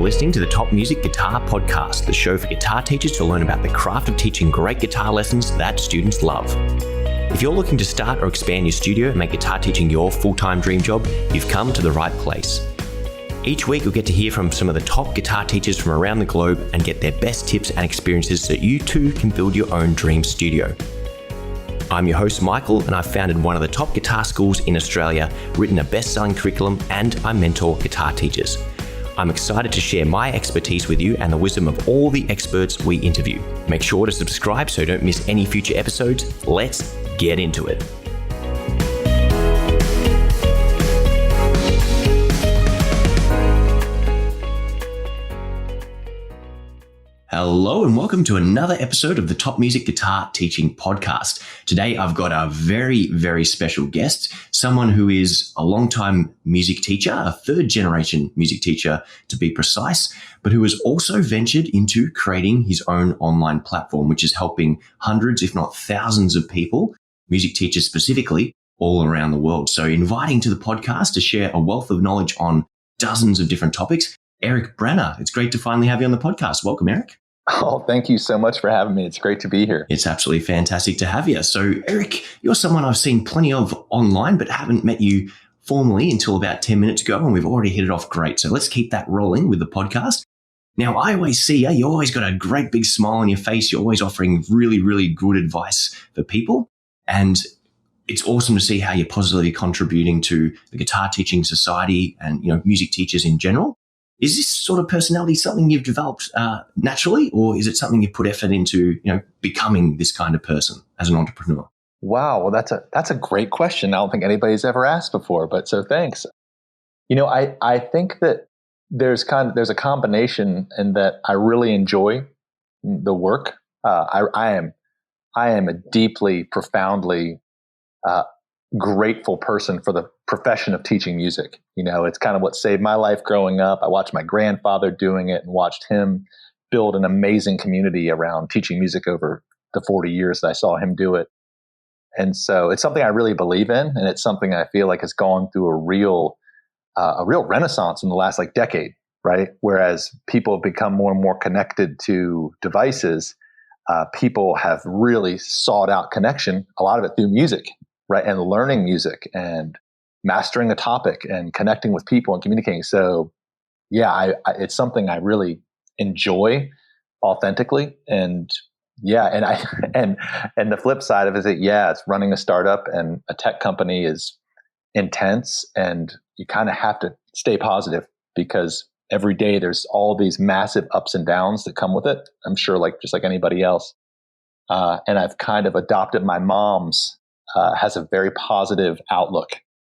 listening to the Top Music Guitar Podcast, the show for guitar teachers to learn about the craft of teaching great guitar lessons that students love. If you're looking to start or expand your studio and make guitar teaching your full-time dream job, you've come to the right place. Each week, you'll get to hear from some of the top guitar teachers from around the globe and get their best tips and experiences so you too can build your own dream studio. I'm your host, Michael, and I've founded one of the top guitar schools in Australia, written a best-selling curriculum, and I mentor guitar teachers. I'm excited to share my expertise with you and the wisdom of all the experts we interview. Make sure to subscribe so you don't miss any future episodes. Let's get into it. Hello and welcome to another episode of the Top Music Guitar Teaching Podcast. Today I've got a very, very special guest, someone who is a long-time music teacher, a third-generation music teacher to be precise, but who has also ventured into creating his own online platform, which is helping hundreds, if not thousands of people, music teachers specifically, all around the world. So inviting to the podcast to share a wealth of knowledge on dozens of different topics, Eric Branner. It's great to finally have you on the podcast. Welcome, Eric. Oh, thank you so much for having me. It's great to be here. It's absolutely fantastic to have you. So, Eric, you're someone I've seen plenty of online, but haven't met you formally until about 10 minutes ago, and we've already hit it off great. So let's keep that rolling with the podcast. Now, I always see you always got a great big smile on your face. You're always offering really, really good advice for people. And it's awesome to see how you're positively contributing to the guitar teaching society and, music teachers in general. Is this sort of personality something you've developed naturally, or is it something you put effort into, becoming this kind of person as an entrepreneur? Wow, well, that's a great question. I don't think anybody's ever asked before, but so thanks. I think that there's a combination in that I really enjoy the work. I am a deeply, profoundly grateful person for the profession of teaching music. It's kind of what saved my life growing up. I watched my grandfather doing it and watched him build an amazing community around teaching music over the 40 years that I saw him do it. And so it's something I really believe in, and it's something I feel like has gone through a real renaissance in the last decade, right? Whereas people have become more and more connected to devices, people have really sought out connection, a lot of it through music, right? And learning music and mastering a topic and connecting with people and communicating. So yeah, it's something I really enjoy authentically. And yeah, and the flip side of it is that, it's running a startup and a tech company is intense, and you kind of have to stay positive because every day there's all these massive ups and downs that come with it. I'm sure just like anybody else. And I've kind of adopted my mom's has a very positive outlook.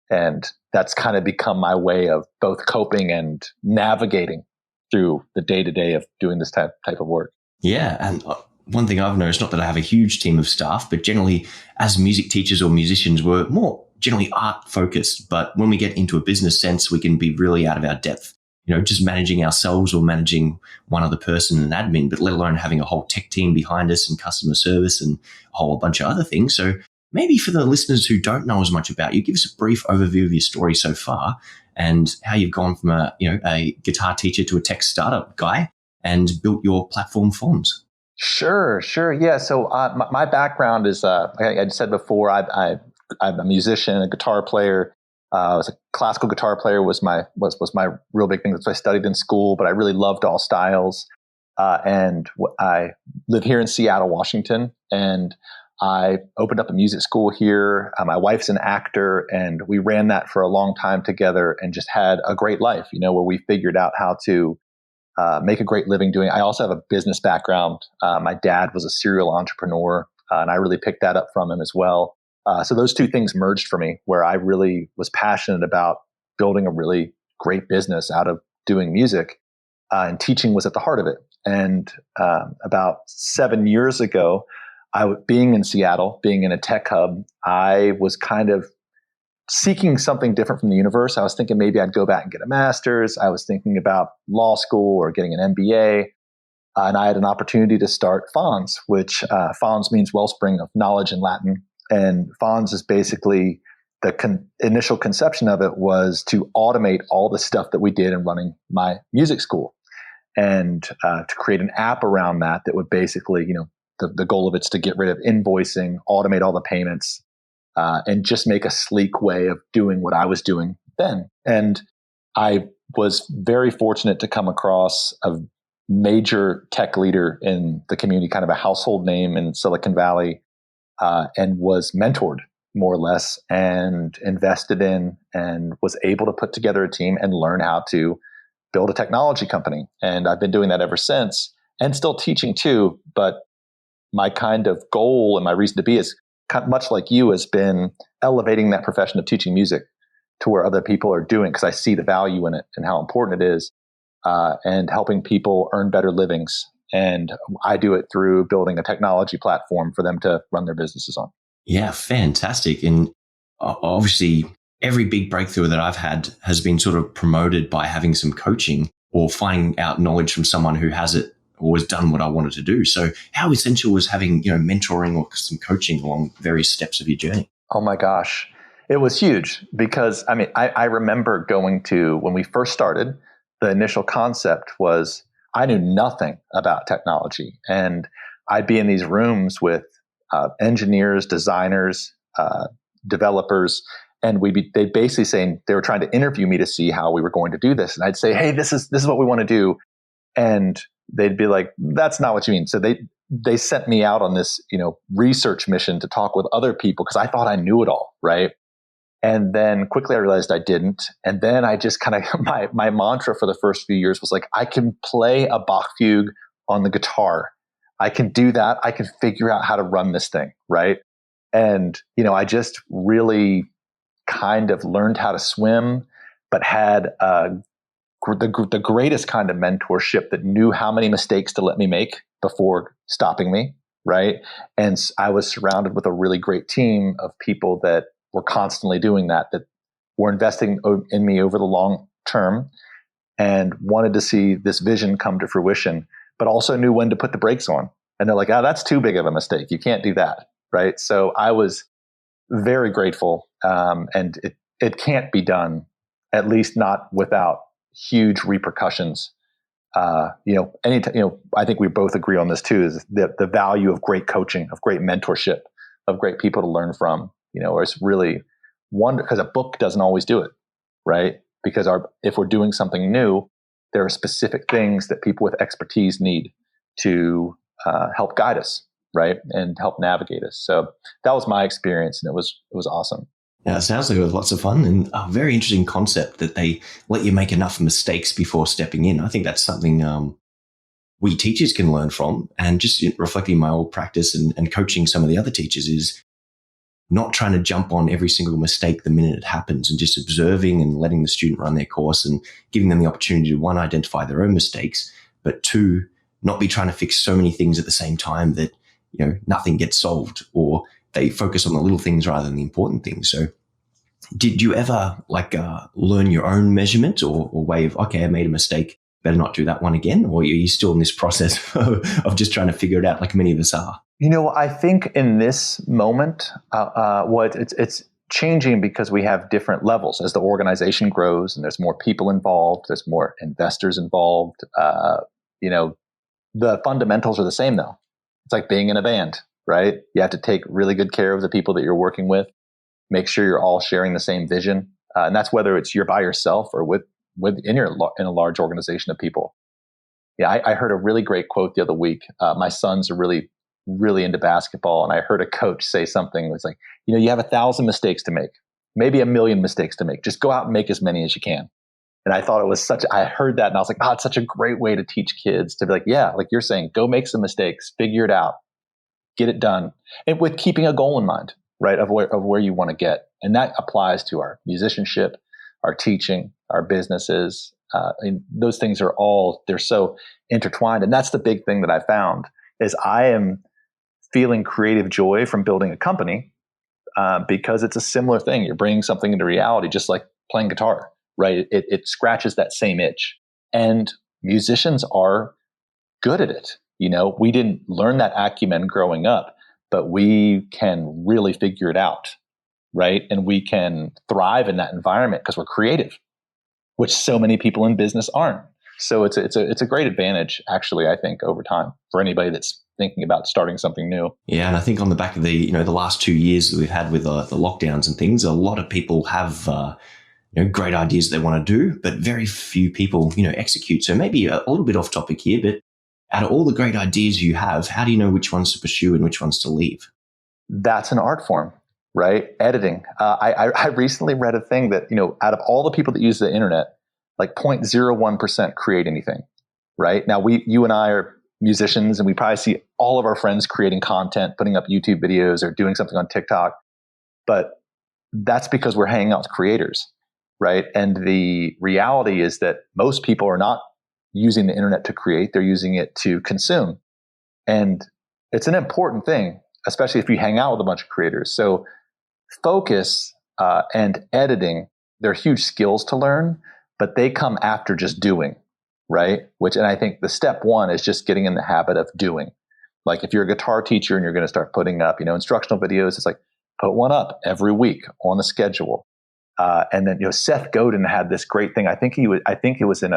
And that's kind of become my way of both coping and navigating through the day-to-day of doing this type of work. Yeah. And one thing I've noticed, not that I have a huge team of staff, but generally as music teachers or musicians, we're more generally art focused. But when we get into a business sense, we can be really out of our depth, just managing ourselves or managing one other person and admin, but let alone having a whole tech team behind us and customer service and a whole bunch of other things. So maybe for the listeners who don't know as much about you, give us a brief overview of your story so far and how you've gone from a guitar teacher to a tech startup guy and built your platform, Fons. Sure. Yeah. So my background is, like I said before, I'm a musician, a guitar player. I was a classical guitar player was my real big thing. That's what I studied in school, but I really loved all styles. And I live here in Seattle, Washington, and I opened up a music school here. My wife's an actor, and we ran that for a long time together and just had a great life, where we figured out how to make a great living doing it. I also have a business background. My dad was a serial entrepreneur, and I really picked that up from him as well. So those two things merged for me, where I really was passionate about building a really great business out of doing music, and teaching was at the heart of it. And about 7 years ago, being in Seattle, being in a tech hub, I was kind of seeking something different from the universe. I was thinking maybe I'd go back and get a master's. I was thinking about law school or getting an MBA. And I had an opportunity to start Fons, which Fons means wellspring of knowledge in Latin. And Fons is basically the initial conception of it was to automate all the stuff that we did in running my music school. and to create an app around that would basically, the goal of it's to get rid of invoicing, automate all the payments, and just make a sleek way of doing what I was doing then. And I was very fortunate to come across a major tech leader in the community, kind of a household name in Silicon Valley, and was mentored more or less and invested in and was able to put together a team and learn how to build a technology company. And I've been doing that ever since and still teaching too. But my kind of goal and my reason to be is much like you has been elevating that profession of teaching music to where other people are doing, because I see the value in it and how important it is, and helping people earn better livings. And I do it through building a technology platform for them to run their businesses on. Yeah, fantastic. And obviously, every big breakthrough that I've had has been sort of promoted by having some coaching or finding out knowledge from someone who has it or has done what I wanted to do. So how essential was having, mentoring or some coaching along various steps of your journey? Oh my gosh. It was huge because, I remember going to, when we first started, the initial concept was I knew nothing about technology. And I'd be in these rooms with engineers, designers, developers, and they'd basically saying they were trying to interview me to see how we were going to do this. And I'd say, hey, this is what we want to do. And they'd be like, that's not what you mean. So they sent me out on this, research mission to talk with other people because I thought I knew it all, right? And then quickly I realized I didn't. And then I just kind of, my mantra for the first few years was like, I can play a Bach fugue on the guitar. I can do that. I can figure out how to run this thing, right? And, I just really kind of learned how to swim, but had the greatest kind of mentorship that knew how many mistakes to let me make before stopping me, right? And I was surrounded with a really great team of people that were constantly doing that were investing in me over the long term and wanted to see this vision come to fruition, but also knew when to put the brakes on. And they're like, that's too big of a mistake. You can't do that, right? So I was very grateful, and it can't be done, at least not without huge repercussions. I think we both agree on this too, is the value of great coaching, of great mentorship, of great people to learn from. It's really wonder, because a book doesn't always do it, right? Because if we're doing something new, there are specific things that people with expertise need to help guide us, right, and help navigate us. So that was my experience, and it was awesome. Yeah, it sounds like it was lots of fun and a very interesting concept that they let you make enough mistakes before stepping in. I think that's something we teachers can learn from. And just reflecting my old practice and coaching some of the other teachers is not trying to jump on every single mistake the minute it happens, and just observing and letting the student run their course and giving them the opportunity to, one, identify their own mistakes, but two, not be trying to fix so many things at the same time that, nothing gets solved, or they focus on the little things rather than the important things. So did you ever learn your own measurement or way of, okay, I made a mistake, better not do that one again? Or are you still in this process of just trying to figure it out like many of us are? I think in this moment, it's changing because we have different levels as the organization grows and there's more people involved, there's more investors involved. The fundamentals are the same though. It's like being in a band, right? You have to take really good care of the people that you're working with, make sure you're all sharing the same vision. And that's whether it's you're by yourself or in a large organization of people. Yeah, I heard a really great quote the other week. My sons are really, really into basketball. And I heard a coach say something. It was like, you have 1,000 mistakes to make, maybe 1,000,000 mistakes to make. Just go out and make as many as you can. And I thought it was I heard that and I was like, it's such a great way to teach kids to be like, yeah, like you're saying, go make some mistakes, figure it out, get it done. And with keeping a goal in mind, right, of where you want to get. And that applies to our musicianship, our teaching, our businesses. And those things are they're so intertwined. And that's the big thing that I found is I am feeling creative joy from building a company because it's a similar thing. You're bringing something into reality, just like playing guitar, right? It scratches that same itch. And musicians are good at it. We didn't learn that acumen growing up, but we can really figure it out, right? And we can thrive in that environment because we're creative, which so many people in business aren't. So it's a great advantage, actually, I think, over time for anybody that's thinking about starting something new. Yeah, and I think on the back of the the last 2 years that we've had with the lockdowns and things, a lot of people have great ideas they want to do, but very few people execute. So maybe a little bit off topic here, but out of all the great ideas you have, how do you know which ones to pursue and which ones to leave? That's an art form, right? Editing. I recently read a thing that out of all the people that use the internet, like 0.01% create anything, right? Now you and I are musicians, and we probably see all of our friends creating content, putting up YouTube videos or doing something on TikTok. But that's because we're hanging out with creators, right? And the reality is that most people are not using the internet to create, they're using it to consume. And it's an important thing, especially if you hang out with a bunch of creators. So focus and editing, they're huge skills to learn, but they come after just doing, right? And I think the step one is just getting in the habit of doing. Like if you're a guitar teacher and you're going to start putting up, instructional videos, it's like put one up every week on the schedule. And then, Seth Godin had this great thing. I think it was in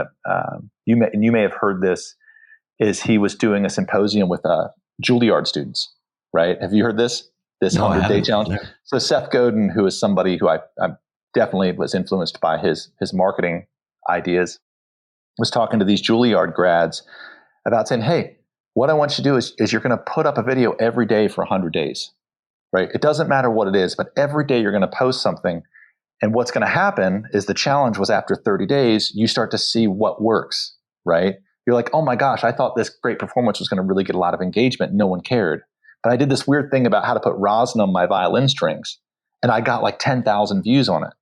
you may have heard this, is he was doing a symposium with Juilliard students, right? Have you heard this No, 100-day challenge? No. So Seth Godin, who is somebody who I definitely was influenced by his marketing ideas, was talking to these Juilliard grads about saying, hey, what I want you to do is you're going to put up a video every day for 100 days, right? It doesn't matter what it is, but every day you're going to post something. And what's going to happen is the challenge was after 30 days, you start to see what works, right? You're like, oh my gosh, I thought this great performance was going to really get a lot of engagement. No one cared. But I did this weird thing about how to put rosin on my violin strings, and I got like 10,000 views on it,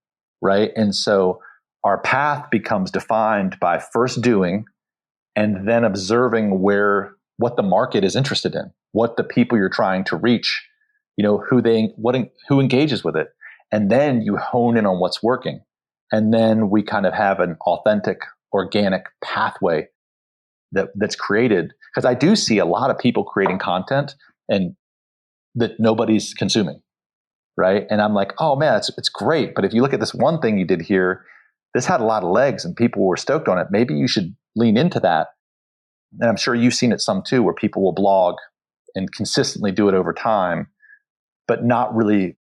right? And so our path becomes defined by first doing and then observing what the market is interested in, what the people you're trying to reach, who engages with it. And then you hone in on what's working. And then we kind of have an authentic, organic pathway that's created. Because I do see a lot of people creating content and that nobody's consuming, right? And I'm like, oh man, it's great. But if you look at this one thing you did here, this had a lot of legs and people were stoked on it. Maybe you should lean into that. And I'm sure you've seen it some too, where people will blog and consistently do it over time, but not really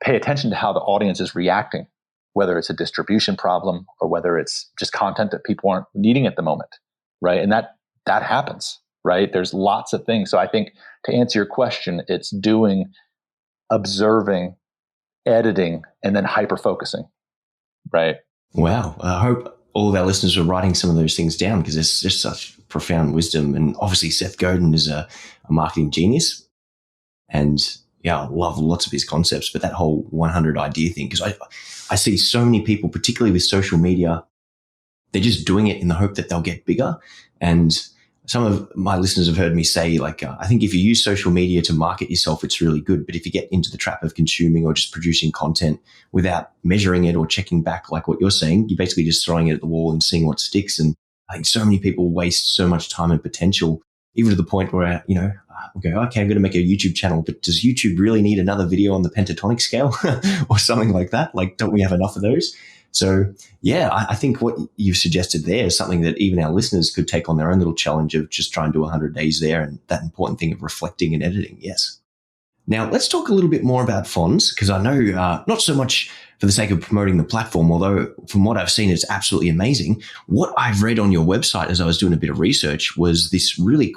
pay attention to how the audience is reacting, whether it's a distribution problem or whether it's just content that people aren't needing at the moment, right? And that happens, right? There's lots of things. So I think to answer your question, it's doing, observing, editing, and then hyper-focusing, right? Wow. I hope all of our listeners are writing some of those things down, because there's just such profound wisdom. And obviously Seth Godin is a marketing genius. And I love lots of his concepts, but that whole 100 idea thing, because I see so many people, particularly with social media, they're just doing it in the hope that they'll get bigger. And some of my listeners have heard me say, like, I think if you use social media to market yourself, it's really good. But if you get into the trap of consuming or just producing content without measuring it or checking back, like what you're saying, you're basically just throwing it at the wall and seeing what sticks. And I think so many people waste so much time and potential, even to the point where, we go, okay, I'm going to make a YouTube channel, but does YouTube really need another video on the pentatonic scale or something like that? Like, don't we have enough of those? So, I think what you've suggested there is something that even our listeners could take on their own little challenge of just trying to do 100 days there, and that important thing of reflecting and editing. Yes. Now, let's talk a little bit more about Fons, because I know not so much for the sake of promoting the platform, although from what I've seen, it's absolutely amazing. What I've read on your website as I was doing a bit of research was this really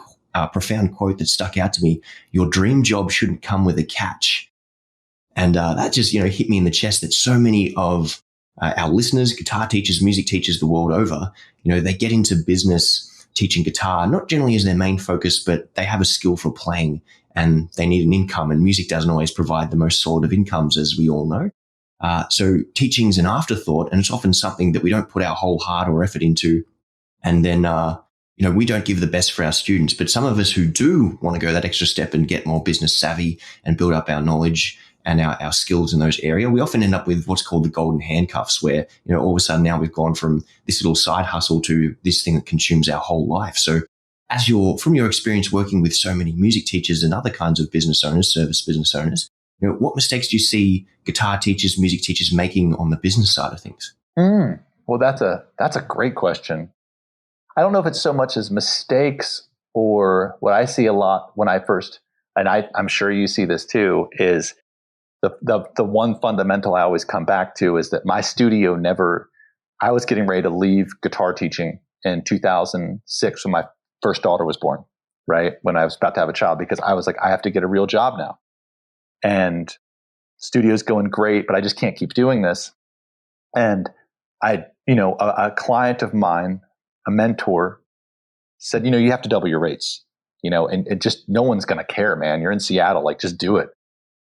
profound quote that stuck out to me: your dream job shouldn't come with a catch. And that just, hit me in the chest, that so many of our listeners, guitar teachers, music teachers the world over, they get into business teaching guitar, not generally as their main focus, but they have a skill for playing and they need an income, and music doesn't always provide the most solid of incomes, as we all know. So teaching's an afterthought, and it's often something that we don't put our whole heart or effort into. And then, we don't give the best for our students. But some of us who do want to go that extra step and get more business savvy and build up our knowledge and our skills in those areas, we often end up with what's called the golden handcuffs, where, all of a sudden now we've gone from this little side hustle to this thing that consumes our whole life. So from your experience working with so many music teachers and other kinds of business owners, service business owners, what mistakes do you see guitar teachers, music teachers making on the business side of things? Well, that's a great question. I don't know if it's so much as mistakes or what I see a lot when I first, and I'm sure you see this too, is the one fundamental I always come back to is that my studio never, I was getting ready to leave guitar teaching in 2006 when my first daughter was born, right? When I was about to have a child, because I was like, I have to get a real job now. And studio's going great, but I just can't keep doing this. And a client of mine, a mentor, said, you have to double your rates, and it just, no one's going to care, man. You're in Seattle, like just do it.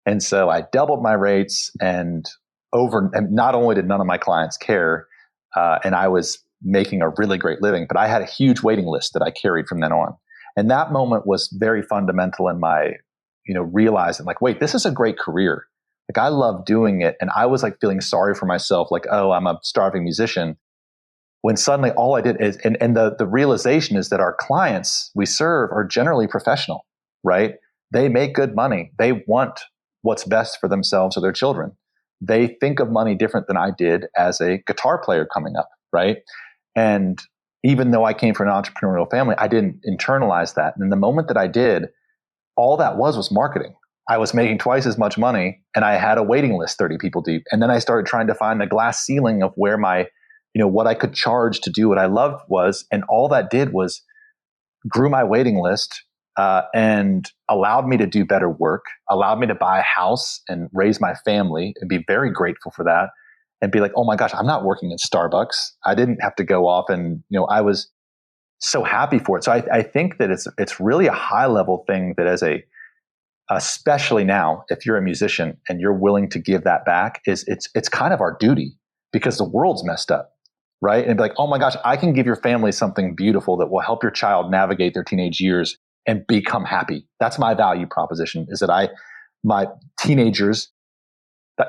And so I doubled my rates, and not only did none of my clients care, and I was making a really great living, but I had a huge waiting list that I carried from then on. And that moment was very fundamental in my, realizing like, wait, this is a great career. Like I love doing it. And I was like feeling sorry for myself, like, oh, I'm a starving musician. When suddenly all I did is, and the realization is that our clients we serve are generally professional, right? They make good money. They want what's best for themselves or their children. They think of money different than I did as a guitar player coming up, right? And even though I came from an entrepreneurial family, I didn't internalize that. And the moment that I did, all that was marketing. I was making twice as much money, and I had a waiting list 30 people deep. And then I started trying to find the glass ceiling of where my, what I could charge to do what I loved was. And all that did was grew my waiting list, and allowed me to do better work, allowed me to buy a house and raise my family and be very grateful for that, and be like, oh my gosh, I'm not working at Starbucks. I didn't have to go off, and I was so happy for it. So I think that it's really a high level thing that especially now, if you're a musician and you're willing to give that back, it's kind of our duty, because the world's messed up, right? And be like, oh my gosh, I can give your family something beautiful that will help your child navigate their teenage years and become happy. That's my value proposition, is that my teenagers,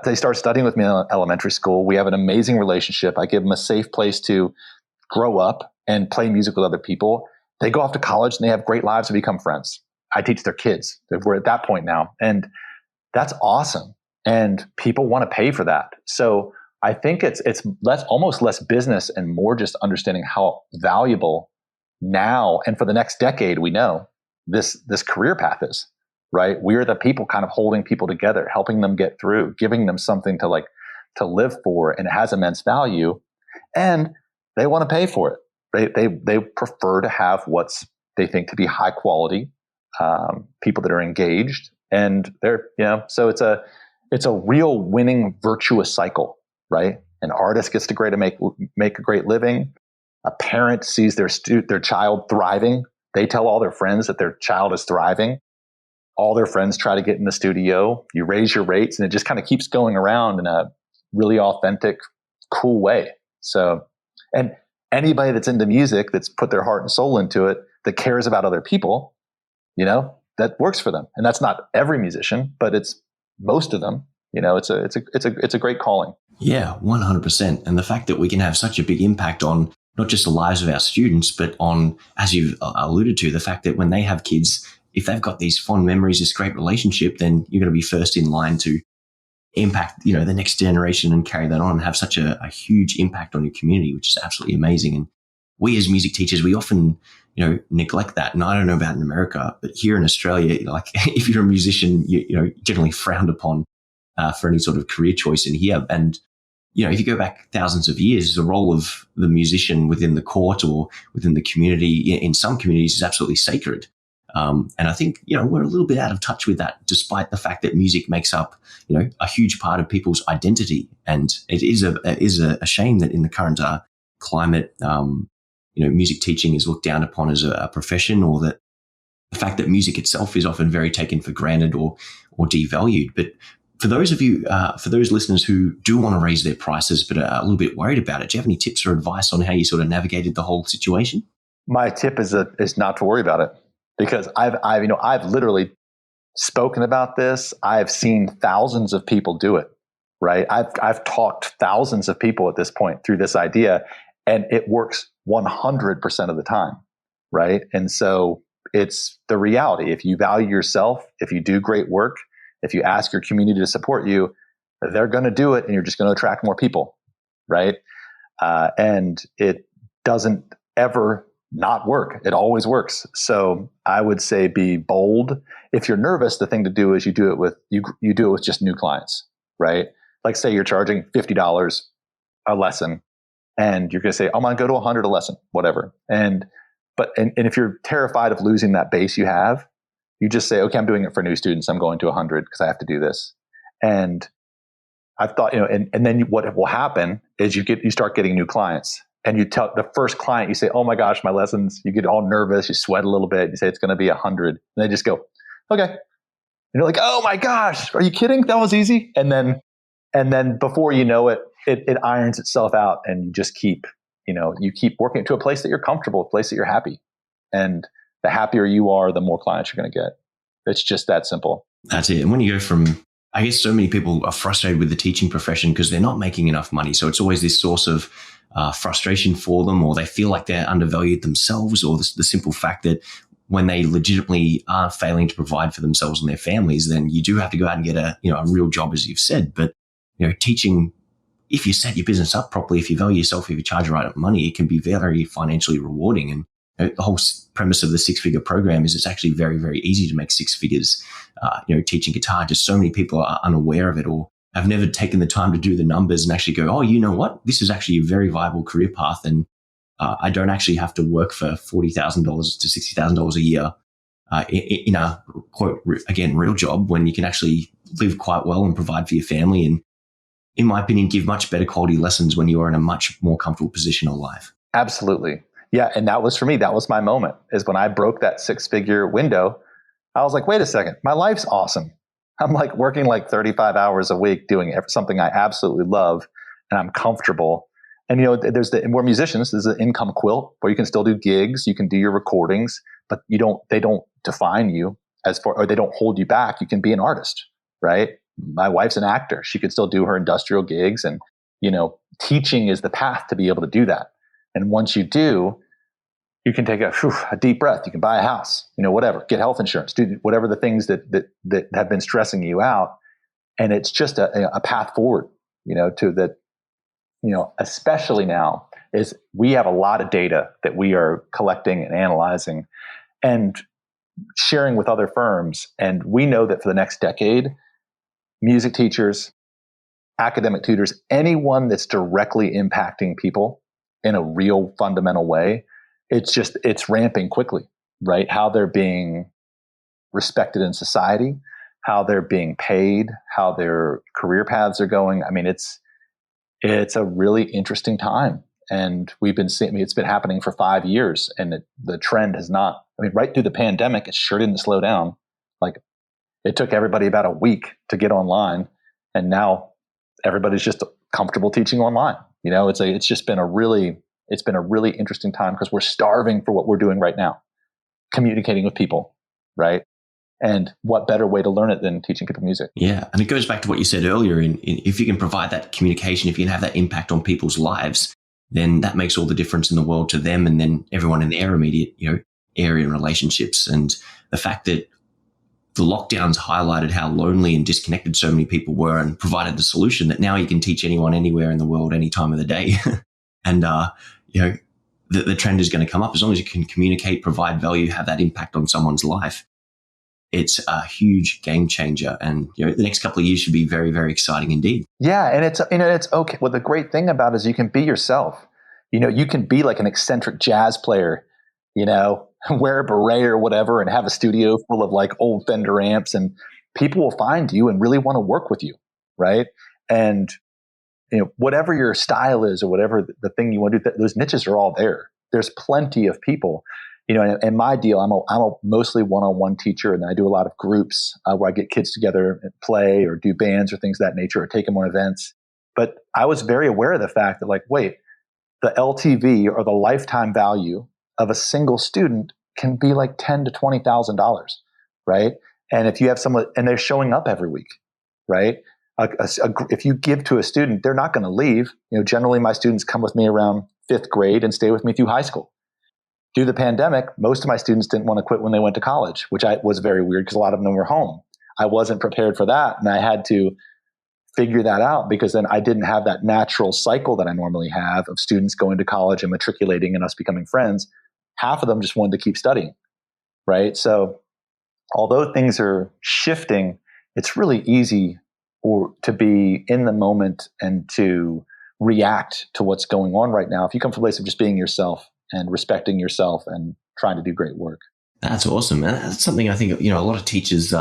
they start studying with me in elementary school. We have an amazing relationship. I give them a safe place to grow up and play music with other people. They go off to college and they have great lives and become friends. I teach their kids. We're at that point now. And that's awesome. And people want to pay for that. So I think it's almost less business and more just understanding how valuable now and for the next decade, we know this career path is, right? We're the people kind of holding people together, helping them get through, giving them something to live for, and it has immense value. And they want to pay for it. They prefer to have what's they think to be high quality, people that are engaged, and they're, so it's a real winning virtuous cycle, right? An artist gets to make a great living. A parent sees their child thriving. They tell all their friends that their child is thriving. All their friends try to get in the studio. You raise your rates, and it just kind of keeps going around in a really authentic, cool way. So, and anybody that's into music, that's put their heart and soul into it, that cares about other people, that works for them. And that's not every musician, but it's most of them. It's a great calling. Yeah, 100%. And the fact that we can have such a big impact on not just the lives of our students, but on, as you've alluded to, the fact that when they have kids, if they've got these fond memories, this great relationship, then you're going to be first in line to impact, the next generation and carry that on and have such a huge impact on your community, which is absolutely amazing. And we as music teachers, we often, neglect that. And I don't know about in America, but here in Australia, like if you're a musician, you generally frowned upon for any sort of career choice in here. And, if you go back thousands of years, the role of the musician within the court or within the community, in some communities, is absolutely sacred. And I think, we're a little bit out of touch with that, despite the fact that music makes up, a huge part of people's identity. And it is a shame that in the current climate, music teaching is looked down upon as a profession, or that the fact that music itself is often very taken for granted or devalued. But for those of you, for those listeners who do want to raise their prices but are a little bit worried about it, do you have any tips or advice on how you sort of navigated the whole situation? My tip is not to worry about it, because I've literally spoken about this. I've seen thousands of people do it, right? I've talked thousands of people at this point through this idea, and it works 100% of the time, right? And so it's the reality. If you value yourself, if you do great work, if you ask your community to support you, they're going to do it, and you're just going to attract more people, right? And it doesn't ever not work. It always works. So I would say be bold. If you're nervous, the thing to do is you do it with just new clients, right? Like say you're charging $50 a lesson and you're going to say, I'm going to go to 100 a lesson, whatever. And if you're terrified of losing that base you have, you just say, okay, I'm doing it for new students. I'm going to 100 because I have to do this. And I've thought, and then what will happen is you start getting new clients. And you tell the first client, you say, oh my gosh, my lessons, you get all nervous, you sweat a little bit, you say it's going to be 100. And they just go, okay. And you're like, oh my gosh, are you kidding? That was easy. And then before you know it, it irons itself out and you just keep working to a place that you're comfortable, a place that you're happy. And the happier you are, the more clients you're going to get. It's just that simple. That's it. And when you go from, I guess so many people are frustrated with the teaching profession because they're not making enough money. So it's always this source of frustration for them, or they feel like they're undervalued themselves, or the simple fact that when they legitimately are failing to provide for themselves and their families, then you do have to go out and get a real job, as you've said. But teaching, if you set your business up properly, if you value yourself, if you charge the right money, it can be very financially rewarding. And the whole premise of the six-figure program is it's actually very, very easy to make six figures. Teaching guitar, just so many people are unaware of it, or have never taken the time to do the numbers and actually go, oh, you know what? This is actually a very viable career path. And I don't actually have to work for $40,000 to $60,000 a year in a, quote, again, real job, when you can actually live quite well and provide for your family. And in my opinion, give much better quality lessons when you are in a much more comfortable position in life. Absolutely. Yeah. And that was for me, that was my moment, is when I broke that six-figure window. I was like, wait a second, my life's awesome. I'm like working like 35 hours a week doing something I absolutely love, and I'm comfortable. And, we're musicians. There's an income quilt where you can still do gigs, you can do your recordings, but they don't define you or they don't hold you back. You can be an artist, right? My wife's an actor. She could still do her industrial gigs, and, teaching is the path to be able to do that. And once you do, you can take a deep breath. You can buy a house, whatever, get health insurance, do whatever the things that have been stressing you out. And it's just a path forward, to that, especially now is we have a lot of data that we are collecting and analyzing and sharing with other firms. And we know that for the next decade, music teachers, academic tutors, anyone that's directly impacting people in a real fundamental way, it's ramping quickly, right? How they're being respected in society, how they're being paid, how their career paths are going. I mean, it's a really interesting time. And we've been seeing, it's been happening for 5 years, and the trend has not, right through the pandemic, it sure didn't slow down. Like, it took everybody about a week to get online, and now everybody's just comfortable teaching online. It's just been a really interesting time, because we're starving for what we're doing right now, communicating with people, right? And what better way to learn it than teaching people music? Yeah. And it goes back to what you said earlier. If you can provide that communication, if you can have that impact on people's lives, then that makes all the difference in the world to them, and then everyone in their immediate, area and relationships. And the fact that the lockdowns highlighted how lonely and disconnected so many people were, and provided the solution that now you can teach anyone anywhere in the world, any time of the day. And, the trend is going to come up as long as you can communicate, provide value, have that impact on someone's life. It's a huge game changer. And, the next couple of years should be very, very exciting indeed. Yeah. And it's okay. Well, the great thing about it is you can be yourself. You can be like an eccentric jazz player, wear a beret or whatever, and have a studio full of like old Fender amps, and people will find you and really want to work with you. Right. And, whatever your style is, or whatever the thing you want to do, those niches are all there. There's plenty of people, and my deal, I'm a mostly one-on-one teacher. And then I do a lot of groups where I get kids together and play or do bands or things of that nature, or take them on events. But I was very aware of the fact that, like, wait, the LTV, or the lifetime value of a single student, can be like $10,000 to $20,000, right? And if you have someone, and they're showing up every week, right? If you give to a student, they're not going to leave. Generally my students come with me around 5th grade and stay with me through high school. Through the pandemic, most of my students didn't want to quit when they went to college, which was very weird, because a lot of them were home. I wasn't prepared for that, and I had to figure that out, because then I didn't have that natural cycle that I normally have of students going to college and matriculating and us becoming friends. half of them just wanted to keep studying, right? So although things are shifting, it's really easy to be in the moment and to react to what's going on right now if you come from a place of just being yourself and respecting yourself and trying to do great work. That's awesome. And that's something I think, a lot of teachers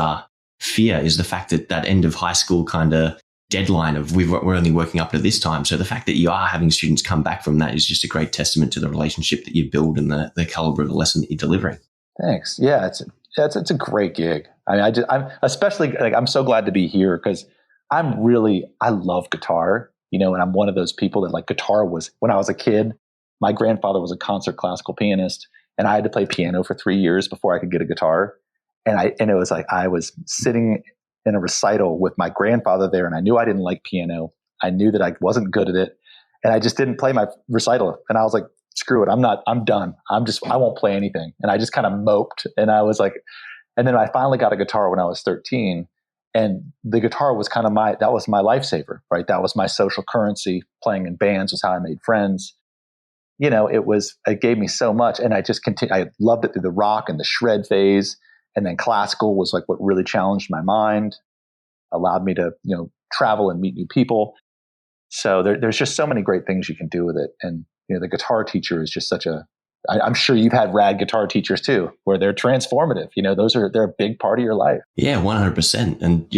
fear is the fact that end of high school kind of deadline of we're only working up to this time. So the fact that you are having students come back from that is just a great testament to the relationship that you build and the caliber of the lesson that you're delivering. Thanks. Yeah, it's a great gig. I mean, I'm especially like, I'm so glad to be here because I love guitar, and I'm one of those people that like guitar was when I was a kid. My grandfather was a concert classical pianist, and I had to play piano for 3 years before I could get a guitar. And it was like I was sitting in a recital with my grandfather there, and I knew I didn't like piano. I knew that I wasn't good at it, and I just didn't play my recital. And I was like, screw it, I'm done. I won't play anything. And I just kind of moped, and I was like, and then I finally got a guitar when I was 13. And the guitar was kind of that was my lifesaver, right? That was my social currency. Playing in bands was how I made friends. It gave me so much. And I just continued. I loved it through the rock and the shred phase. And then classical was like what really challenged my mind, allowed me to, travel and meet new people. So there's just so many great things you can do with it. And, the guitar teacher is just I'm sure you've had rad guitar teachers too, where they're transformative. They're a big part of your life. Yeah, 100%. And,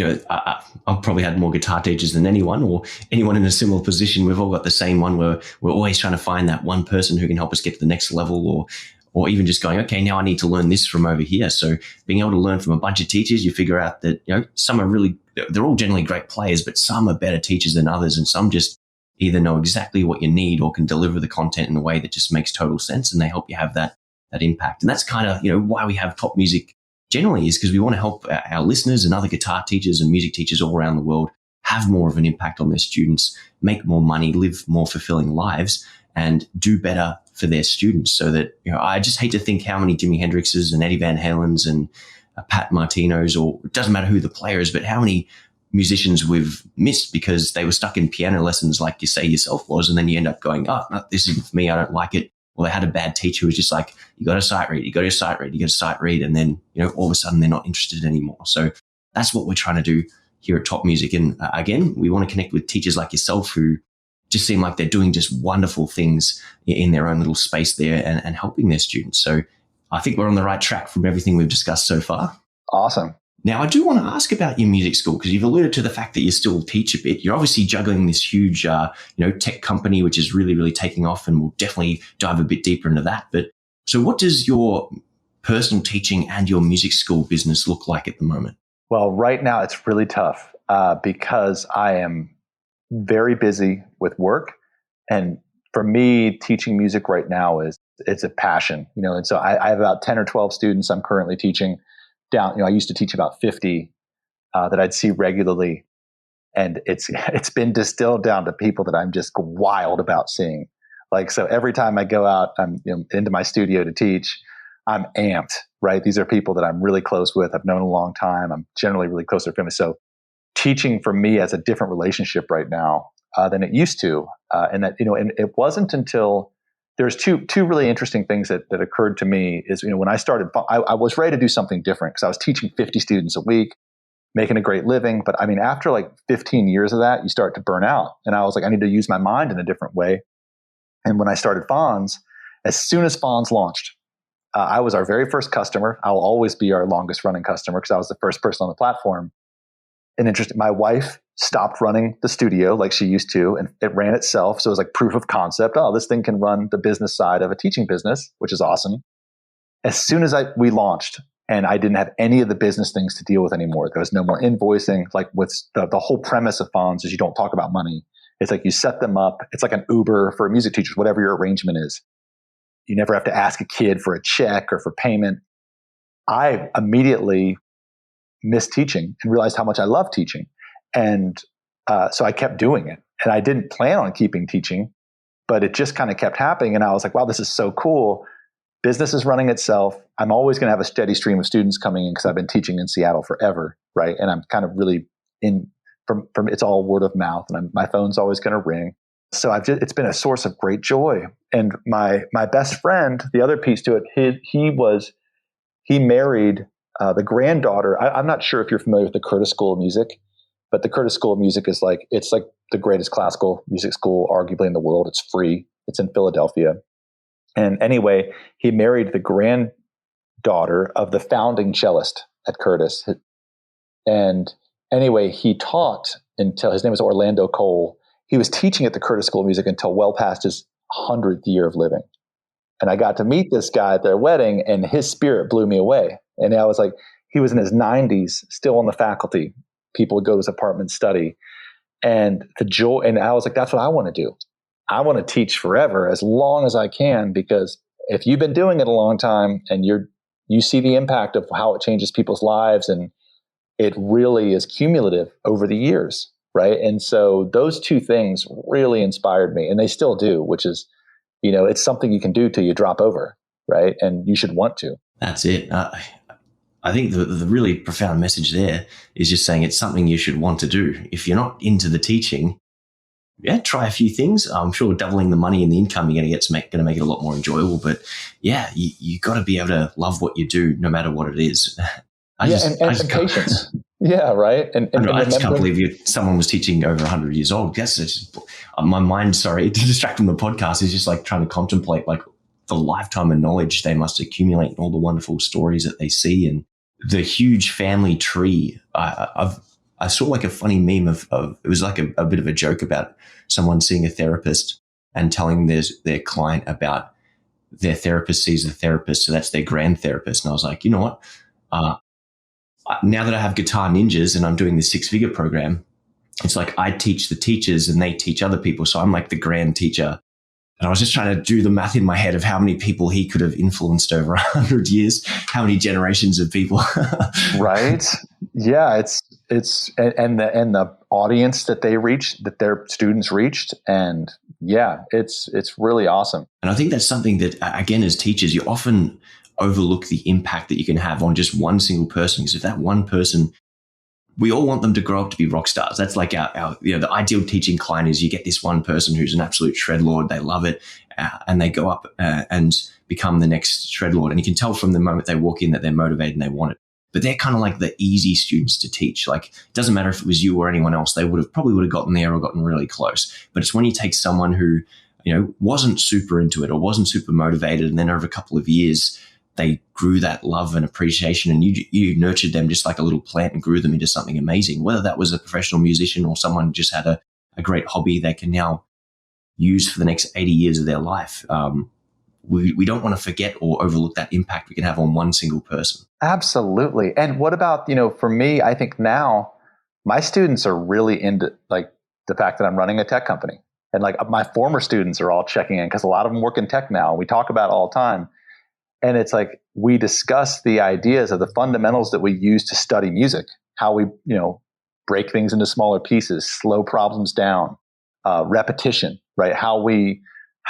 I've probably had more guitar teachers than anyone or anyone in a similar position. We've all got the same one where we're always trying to find that one person who can help us get to the next level or even just going, okay, now I need to learn this from over here. So being able to learn from a bunch of teachers, you figure out that, some are they're all generally great players, but some are better teachers than others. And some just either know exactly what you need or can deliver the content in a way that just makes total sense, and they help you have that impact. And that's kind of, why we have Top Music generally, is because we want to help our listeners and other guitar teachers and music teachers all around the world have more of an impact on their students, make more money, live more fulfilling lives, and do better for their students. So that, I just hate to think how many Jimi Hendrixes and Eddie Van Halens and Pat Martinos, or it doesn't matter who the player is, but how many musicians we've missed because they were stuck in piano lessons like you say yourself was, and then you end up going, oh, no, this isn't for me, I don't like it. Well, they had a bad teacher who was just like, you got to sight read, you got to sight read, you got to sight read, and then, all of a sudden they're not interested anymore. So that's what we're trying to do here at Top Music. And again, we want to connect with teachers like yourself who just seem like they're doing just wonderful things in their own little space there and helping their students. So I think we're on the right track from everything we've discussed so far. Awesome. Now, I do want to ask about your music school, because you've alluded to the fact that you still teach a bit. You're obviously juggling this huge, tech company, which is really, really taking off, and we'll definitely dive a bit deeper into that. But so what does your personal teaching and your music school business look like at the moment? Well, right now it's really tough because I am very busy with work. And for me, teaching music right now it's a passion, and so I have about 10 or 12 students I'm currently teaching. Down, I used to teach about 50 that I'd see regularly, and it's been distilled down to people that I'm just wild about seeing. Like, so every time I go out, I'm into my studio to teach, I'm amped, right? These are people that I'm really close with. I've known a long time. I'm generally really close to their family. So teaching for me has a different relationship right now than it used to, and that and it wasn't until there's two really interesting things that occurred to me is, when I started, I was ready to do something different because I was teaching 50 students a week, making a great living. But I mean, after like 15 years of that, you start to burn out. And I was like, I need to use my mind in a different way. And when I started Fons, as soon as Fons launched, I was our very first customer. I'll always be our longest running customer because I was the first person on the platform. And interesting, my wife stopped running the studio like she used to, and it ran itself. So it was like proof of concept. Oh, this thing can run the business side of a teaching business, which is awesome. As soon as we launched, and I didn't have any of the business things to deal with anymore. There was no more invoicing. Like, with the whole premise of Fons is you don't talk about money. It's like you set them up. It's like an Uber for music teachers, whatever your arrangement is. You never have to ask a kid for a check or for payment. I immediately missed teaching and realized how much I love teaching. And so I kept doing it. And I didn't plan on keeping teaching, but it just kind of kept happening. And I was like, wow, this is so cool. Business is running itself. I'm always going to have a steady stream of students coming in because I've been teaching in Seattle forever, right? And I'm kind of really from it's all word of mouth, and my phone's always going to ring. So it's been a source of great joy. And my best friend, the other piece to it, he married the granddaughter. I'm not sure if you're familiar with the Curtis School of Music, but the Curtis School of Music is it's like the greatest classical music school arguably in the world. It's free. It's in Philadelphia. And anyway, he married the granddaughter of the founding cellist at Curtis. And anyway, he taught until, his name was Orlando Cole. He was teaching at the Curtis School of Music until well past his 100th year of living. And I got to meet this guy at their wedding, and his spirit blew me away. And I was like, he was in his 90s, still on the faculty. People would go to his apartment, study. And the joy, and I was like, that's what I want to do. I want to teach forever, as long as I can, because if you've been doing it a long time and you see the impact of how it changes people's lives, and it really is cumulative over the years. Right. And so those two things really inspired me, and they still do, which is, it's something you can do till you drop over. Right. And you should want to. That's it. I think the really profound message there is just saying it's something you should want to do. If you're not into the teaching, try a few things. I'm sure doubling the money and the income you're going to get is going to make it a lot more enjoyable. But you got to be able to love what you do, no matter what it is. And patience. Yeah, right. And I just can't believe someone was teaching over 100 years old. That's just, my mind, sorry, to distract from the podcast, is just like trying to contemplate like the lifetime of knowledge they must accumulate and all the wonderful stories that they see and the huge family tree. I saw like a funny meme of it was like a bit of a joke about someone seeing a therapist and telling their client about their therapist sees a therapist. So that's their grand therapist. And I was like, you know what? Now that I have Guitar Ninjas and I'm doing the 6-figure program, it's like I teach the teachers and they teach other people. So I'm like the grand teacher. And I was just trying to do the math in my head of how many people he could have influenced over 100 years, how many generations of people. Right. Yeah. And the audience that they reached, that their students reached. And yeah, it's really awesome. And I think that's something that, again, as teachers, you often overlook the impact that you can have on just one single person. Because if that one person, we all want them to grow up to be rock stars. That's like our the ideal teaching client is you get this one person who's an absolute shredlord. They love it. And they go up and become the next shredlord. And you can tell from the moment they walk in that they're motivated and they want it. But they're kind of like the easy students to teach. Like, it doesn't matter if it was you or anyone else, they probably would have gotten there or gotten really close. But it's when you take someone who, wasn't super into it or wasn't super motivated, and then over a couple of years, they grew that love and appreciation, and you nurtured them just like a little plant and grew them into something amazing. Whether that was a professional musician or someone who just had a great hobby they can now use for the next 80 years of their life. We don't want to forget or overlook that impact we can have on one single person. Absolutely. And what about, for me, I think now my students are really into like the fact that I'm running a tech company, and like my former students are all checking in because a lot of them work in tech now. We talk about it all the time. And it's like we discuss the ideas of the fundamentals that we use to study music, how we, break things into smaller pieces, slow problems down, repetition, right? How we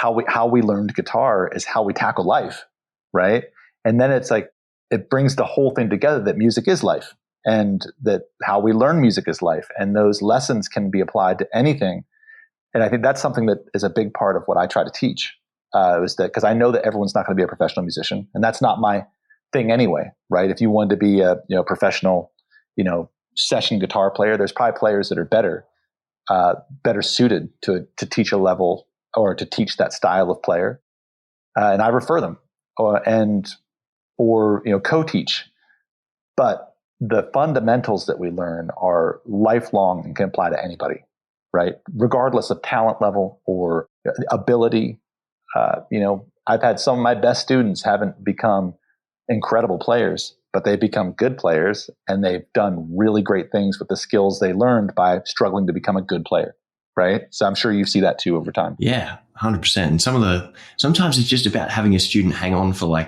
learned guitar is how we tackle life, right? And then it's like it brings the whole thing together that music is life, and that how we learn music is life, and those lessons can be applied to anything. And I think that's something that is a big part of what I try to teach. Was that because I know that everyone's not going to be a professional musician, and that's not my thing anyway, right? If you wanted to be a professional, session guitar player, there's probably players that are better suited to teach a level or to teach that style of player, and I refer them or co-teach. But the fundamentals that we learn are lifelong and can apply to anybody, right? Regardless of talent level or ability. I've had some of my best students haven't become incredible players, but they've become good players, and they've done really great things with the skills they learned by struggling to become a good player. Right. So I'm sure you see that too over time. Yeah, 100%. And sometimes it's just about having a student hang on for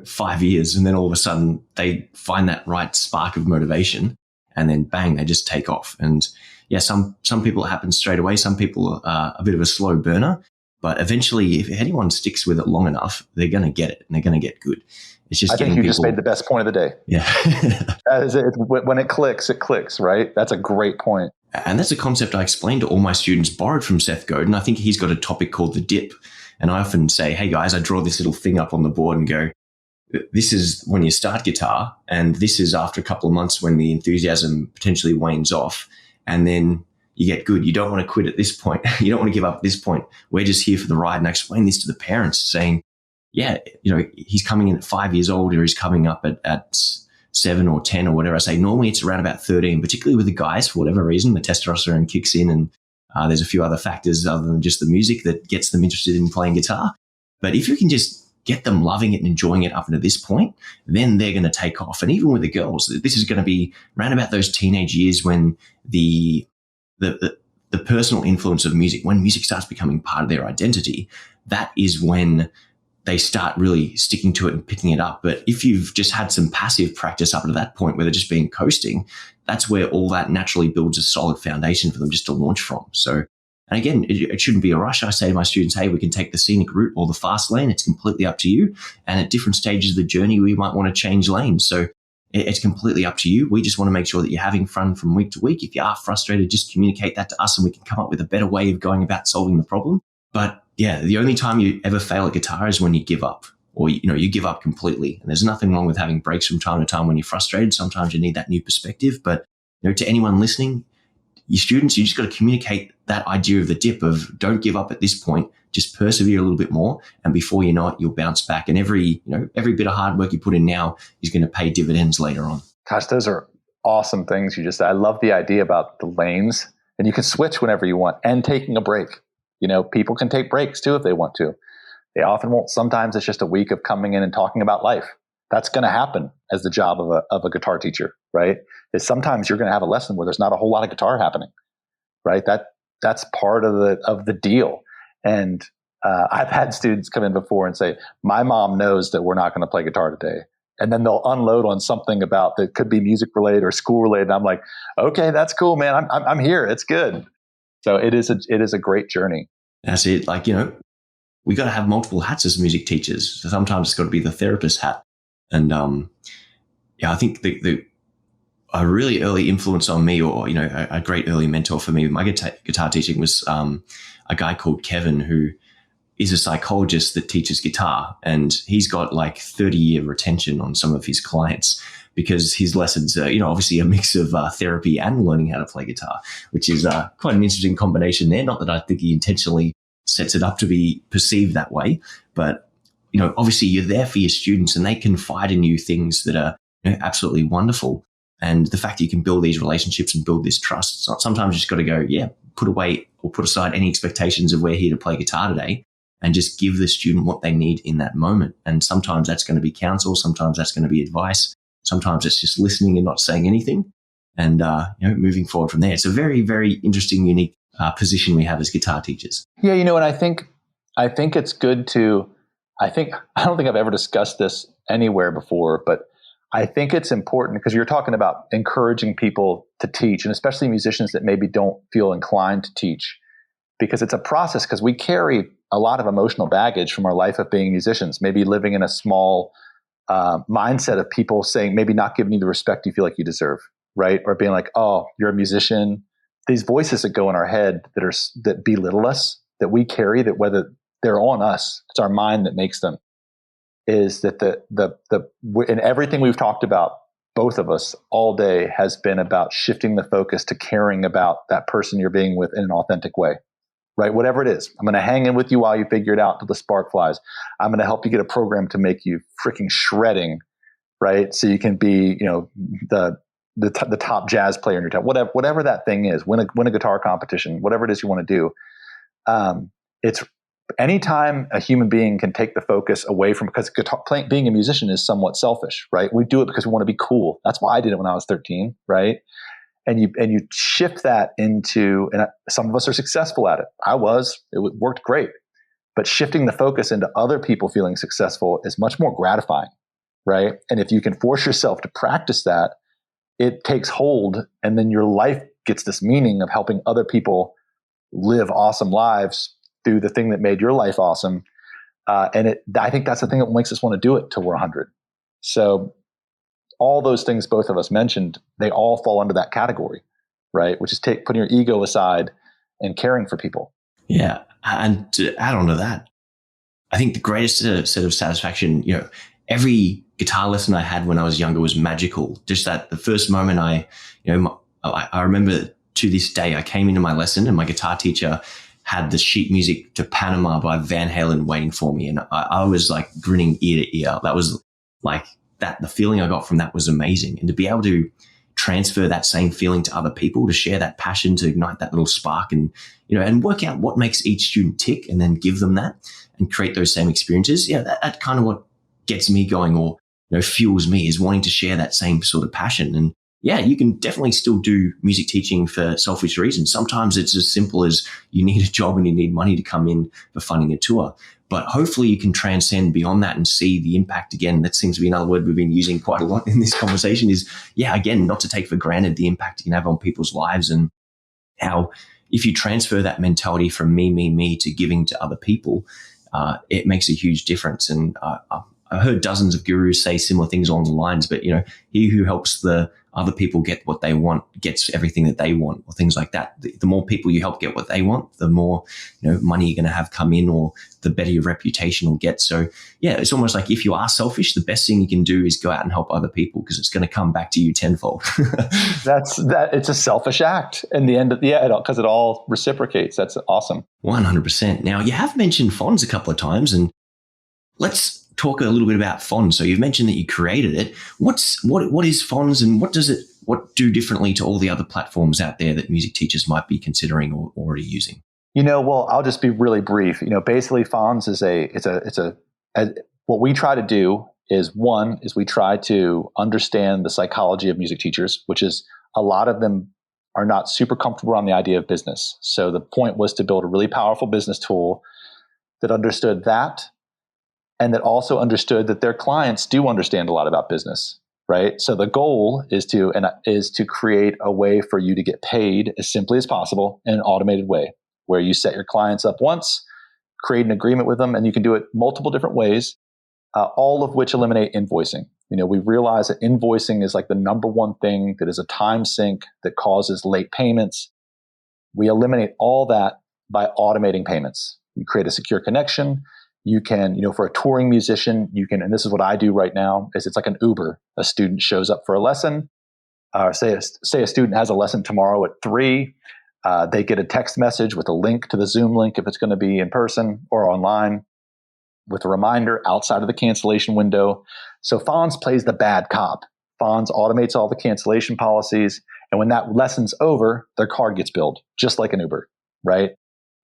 5 years, and then all of a sudden they find that right spark of motivation, and then bang, they just take off. And yeah, some people it happens straight away. Some people are a bit of a slow burner, but eventually if anyone sticks with it long enough, they're going to get it and they're going to get good. It's just I think you just made the best point of the day. Yeah. That is it. When it clicks, right? That's a great point. And that's a concept I explained to all my students, borrowed from Seth Godin. I think he's got a topic called the dip. And I often say, hey guys, I draw this little thing up on the board and go, this is when you start guitar, and this is after a couple of months when the enthusiasm potentially wanes off, and then you get good. You don't want to quit at this point. You don't want to give up at this point. We're just here for the ride. And I explain this to the parents saying, yeah, he's coming in at 5 years old, or he's coming up at 7 or 10 or whatever. I say normally it's around about 13, particularly with the guys, for whatever reason, the testosterone kicks in, and there's a few other factors other than just the music that gets them interested in playing guitar. But if you can just get them loving it and enjoying it up until this point, then they're going to take off. And even with the girls, this is going to be around about those teenage years when the personal influence of music, when music starts becoming part of their identity, that is when they start really sticking to it and picking it up. But if you've just had some passive practice up to that point where they're just being coasting, that's where all that naturally builds a solid foundation for them just to launch from. So, and again, it shouldn't be a rush. I say to my students, hey, we can take the scenic route or the fast lane. It's completely up to you. And at different stages of the journey, we might want to change lanes. So it's completely up to you. We just want to make sure that you're having fun from week to week. If you are frustrated, just communicate that to us and we can come up with a better way of going about solving the problem. But yeah, the only time you ever fail at guitar is when you give up, or you give up completely. And there's nothing wrong with having breaks from time to time when you're frustrated. Sometimes you need that new perspective. But to anyone listening, your students, you just got to communicate that idea of the dip of don't give up at this point. Just persevere a little bit more, and before you know it, you'll bounce back. And every bit of hard work you put in now is going to pay dividends later on. Gosh, those are awesome things you just said. I love the idea about the lanes, and you can switch whenever you want, and taking a break. People can take breaks too if they want to. They often won't. Sometimes it's just a week of coming in and talking about life. That's going to happen as the job of a guitar teacher, right? Is sometimes you're going to have a lesson where there's not a whole lot of guitar happening, right? That's part of the deal. And I've had students come in before and say, my mom knows that we're not going to play guitar today. And then they'll unload on something about that could be music related or school related. And I'm like, okay, that's cool, man. I'm here. It's good. So it is a great journey. That's it. We got to have multiple hats as music teachers. So sometimes it's got to be the therapist hat. And I think a really early influence on me, or a great early mentor for me with my guitar teaching was a guy called Kevin, who is a psychologist that teaches guitar, and he's got 30-year retention on some of his clients because his lessons are, obviously a mix of therapy and learning how to play guitar, which is quite an interesting combination there. Not that I think he intentionally sets it up to be perceived that way, but obviously you're there for your students and they confide in you things that are absolutely wonderful. And the fact that you can build these relationships and build this trust, sometimes you just got to go, put away or put aside any expectations of we're here to play guitar today and just give the student what they need in that moment. And sometimes that's going to be counsel. Sometimes that's going to be advice. Sometimes it's just listening and not saying anything and, moving forward from there. It's a very, very interesting, unique position we have as guitar teachers. Yeah. And I think it's good to, I don't think I've ever discussed this anywhere before, but I think it's important because you're talking about encouraging people to teach, and especially musicians that maybe don't feel inclined to teach, because it's a process, because we carry a lot of emotional baggage from our life of being musicians, maybe living in a small mindset of people saying, maybe not giving you the respect you feel like you deserve, right? Or being like, oh, you're a musician. These voices that go in our head that belittle us, that we carry, that whether they're on us, it's our mind that makes them. Is that and everything we've talked about, both of us all day, has been about shifting the focus to caring about that person you're being with in an authentic way, right? Whatever it is, I'm going to hang in with you while you figure it out till the spark flies. I'm going to help you get a program to make you freaking shredding, right? So you can be, the top jazz player in your town, whatever that thing is, win a guitar competition, whatever it is you want to do. It's anytime a human being can take the focus away from, because being a musician is somewhat selfish, right? We do it because we want to be cool. That's why I did it when I was 13, right? And you shift that into, and some of us are successful at it. It worked great. But shifting the focus into other people feeling successful is much more gratifying, right? And if you can force yourself to practice that, it takes hold, and then your life gets this meaning of helping other people live awesome lives through the thing that made your life awesome. I think that's the thing that makes us want to do it till we're 100. So all those things both of us mentioned, they all fall under that category. right? Which is putting your ego aside and caring for people. Yeah. And to add on to that, I think the greatest set of satisfaction, every guitar lesson I had when I was younger was magical. Just that the first moment I remember to this day, I came into my lesson and my guitar teacher had the sheet music to Panama by Van Halen waiting for me. And I was like grinning ear to ear. That was like that. The feeling I got from that was amazing. And to be able to transfer that same feeling to other people, to share that passion, to ignite that little spark and, and work out what makes each student tick and then give them that and create those same experiences. Yeah, that kind of what gets me going or, fuels me is wanting to share that same sort of passion. And yeah, you can definitely still do music teaching for selfish reasons. Sometimes it's as simple as you need a job and you need money to come in for funding a tour. But hopefully you can transcend beyond that and see the impact. Again, that seems to be another word we've been using quite a lot in this conversation is, again, not to take for granted the impact you can have on people's lives and how if you transfer that mentality from me to giving to other people, it makes a huge difference. And I've heard dozens of gurus say similar things along the lines, but, he who helps the other people get what they want gets everything that they want or things like that. The more people you help get what they want, the more, money you're going to have come in or the better your reputation will get. So yeah, it's almost like if you are selfish, the best thing you can do is go out and help other people because it's going to come back to you tenfold. It's a selfish act in the end. Because it all reciprocates. That's awesome. 100%. Now you have mentioned Fons a couple of times and let's talk a little bit about Fons. So you've mentioned that you created it. What is Fons and what do differently to all the other platforms out there that music teachers might be considering or already using? Well, I'll just be really brief. Basically Fons is what we try to do is we try to understand the psychology of music teachers, which is a lot of them are not super comfortable on the idea of business. So the point was to build a really powerful business tool that understood that, and that also understood that their clients do understand a lot about business, right? So the goal is to create a way for you to get paid as simply as possible in an automated way, where you set your clients up once, create an agreement with them, and you can do it multiple different ways, all of which eliminate invoicing. We realize that invoicing is like the number one thing that is a time sink that causes late payments. We eliminate all that by automating payments. You create a secure connection. You can, for a touring musician, and this is what I do right now, is it's like an Uber. A student shows up for a lesson, or say a student has a lesson tomorrow at 3. They get a text message with a link to the Zoom link if it's going to be in person or online, with a reminder outside of the cancellation window. So Fons plays the bad cop. Fons automates all the cancellation policies. And when that lesson's over, their card gets billed, just like an Uber, right?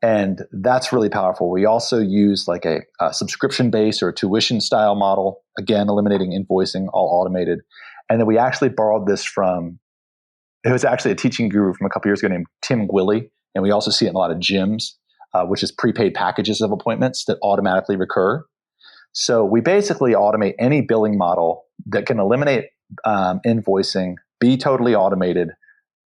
And that's really powerful. We also use like a subscription base or a tuition style model, again, eliminating invoicing, all automated. And then we actually borrowed this it was actually a teaching guru from a couple years ago named Tim Gwilly. And we also see it in a lot of gyms, which is prepaid packages of appointments that automatically recur. So we basically automate any billing model that can eliminate invoicing, be totally automated,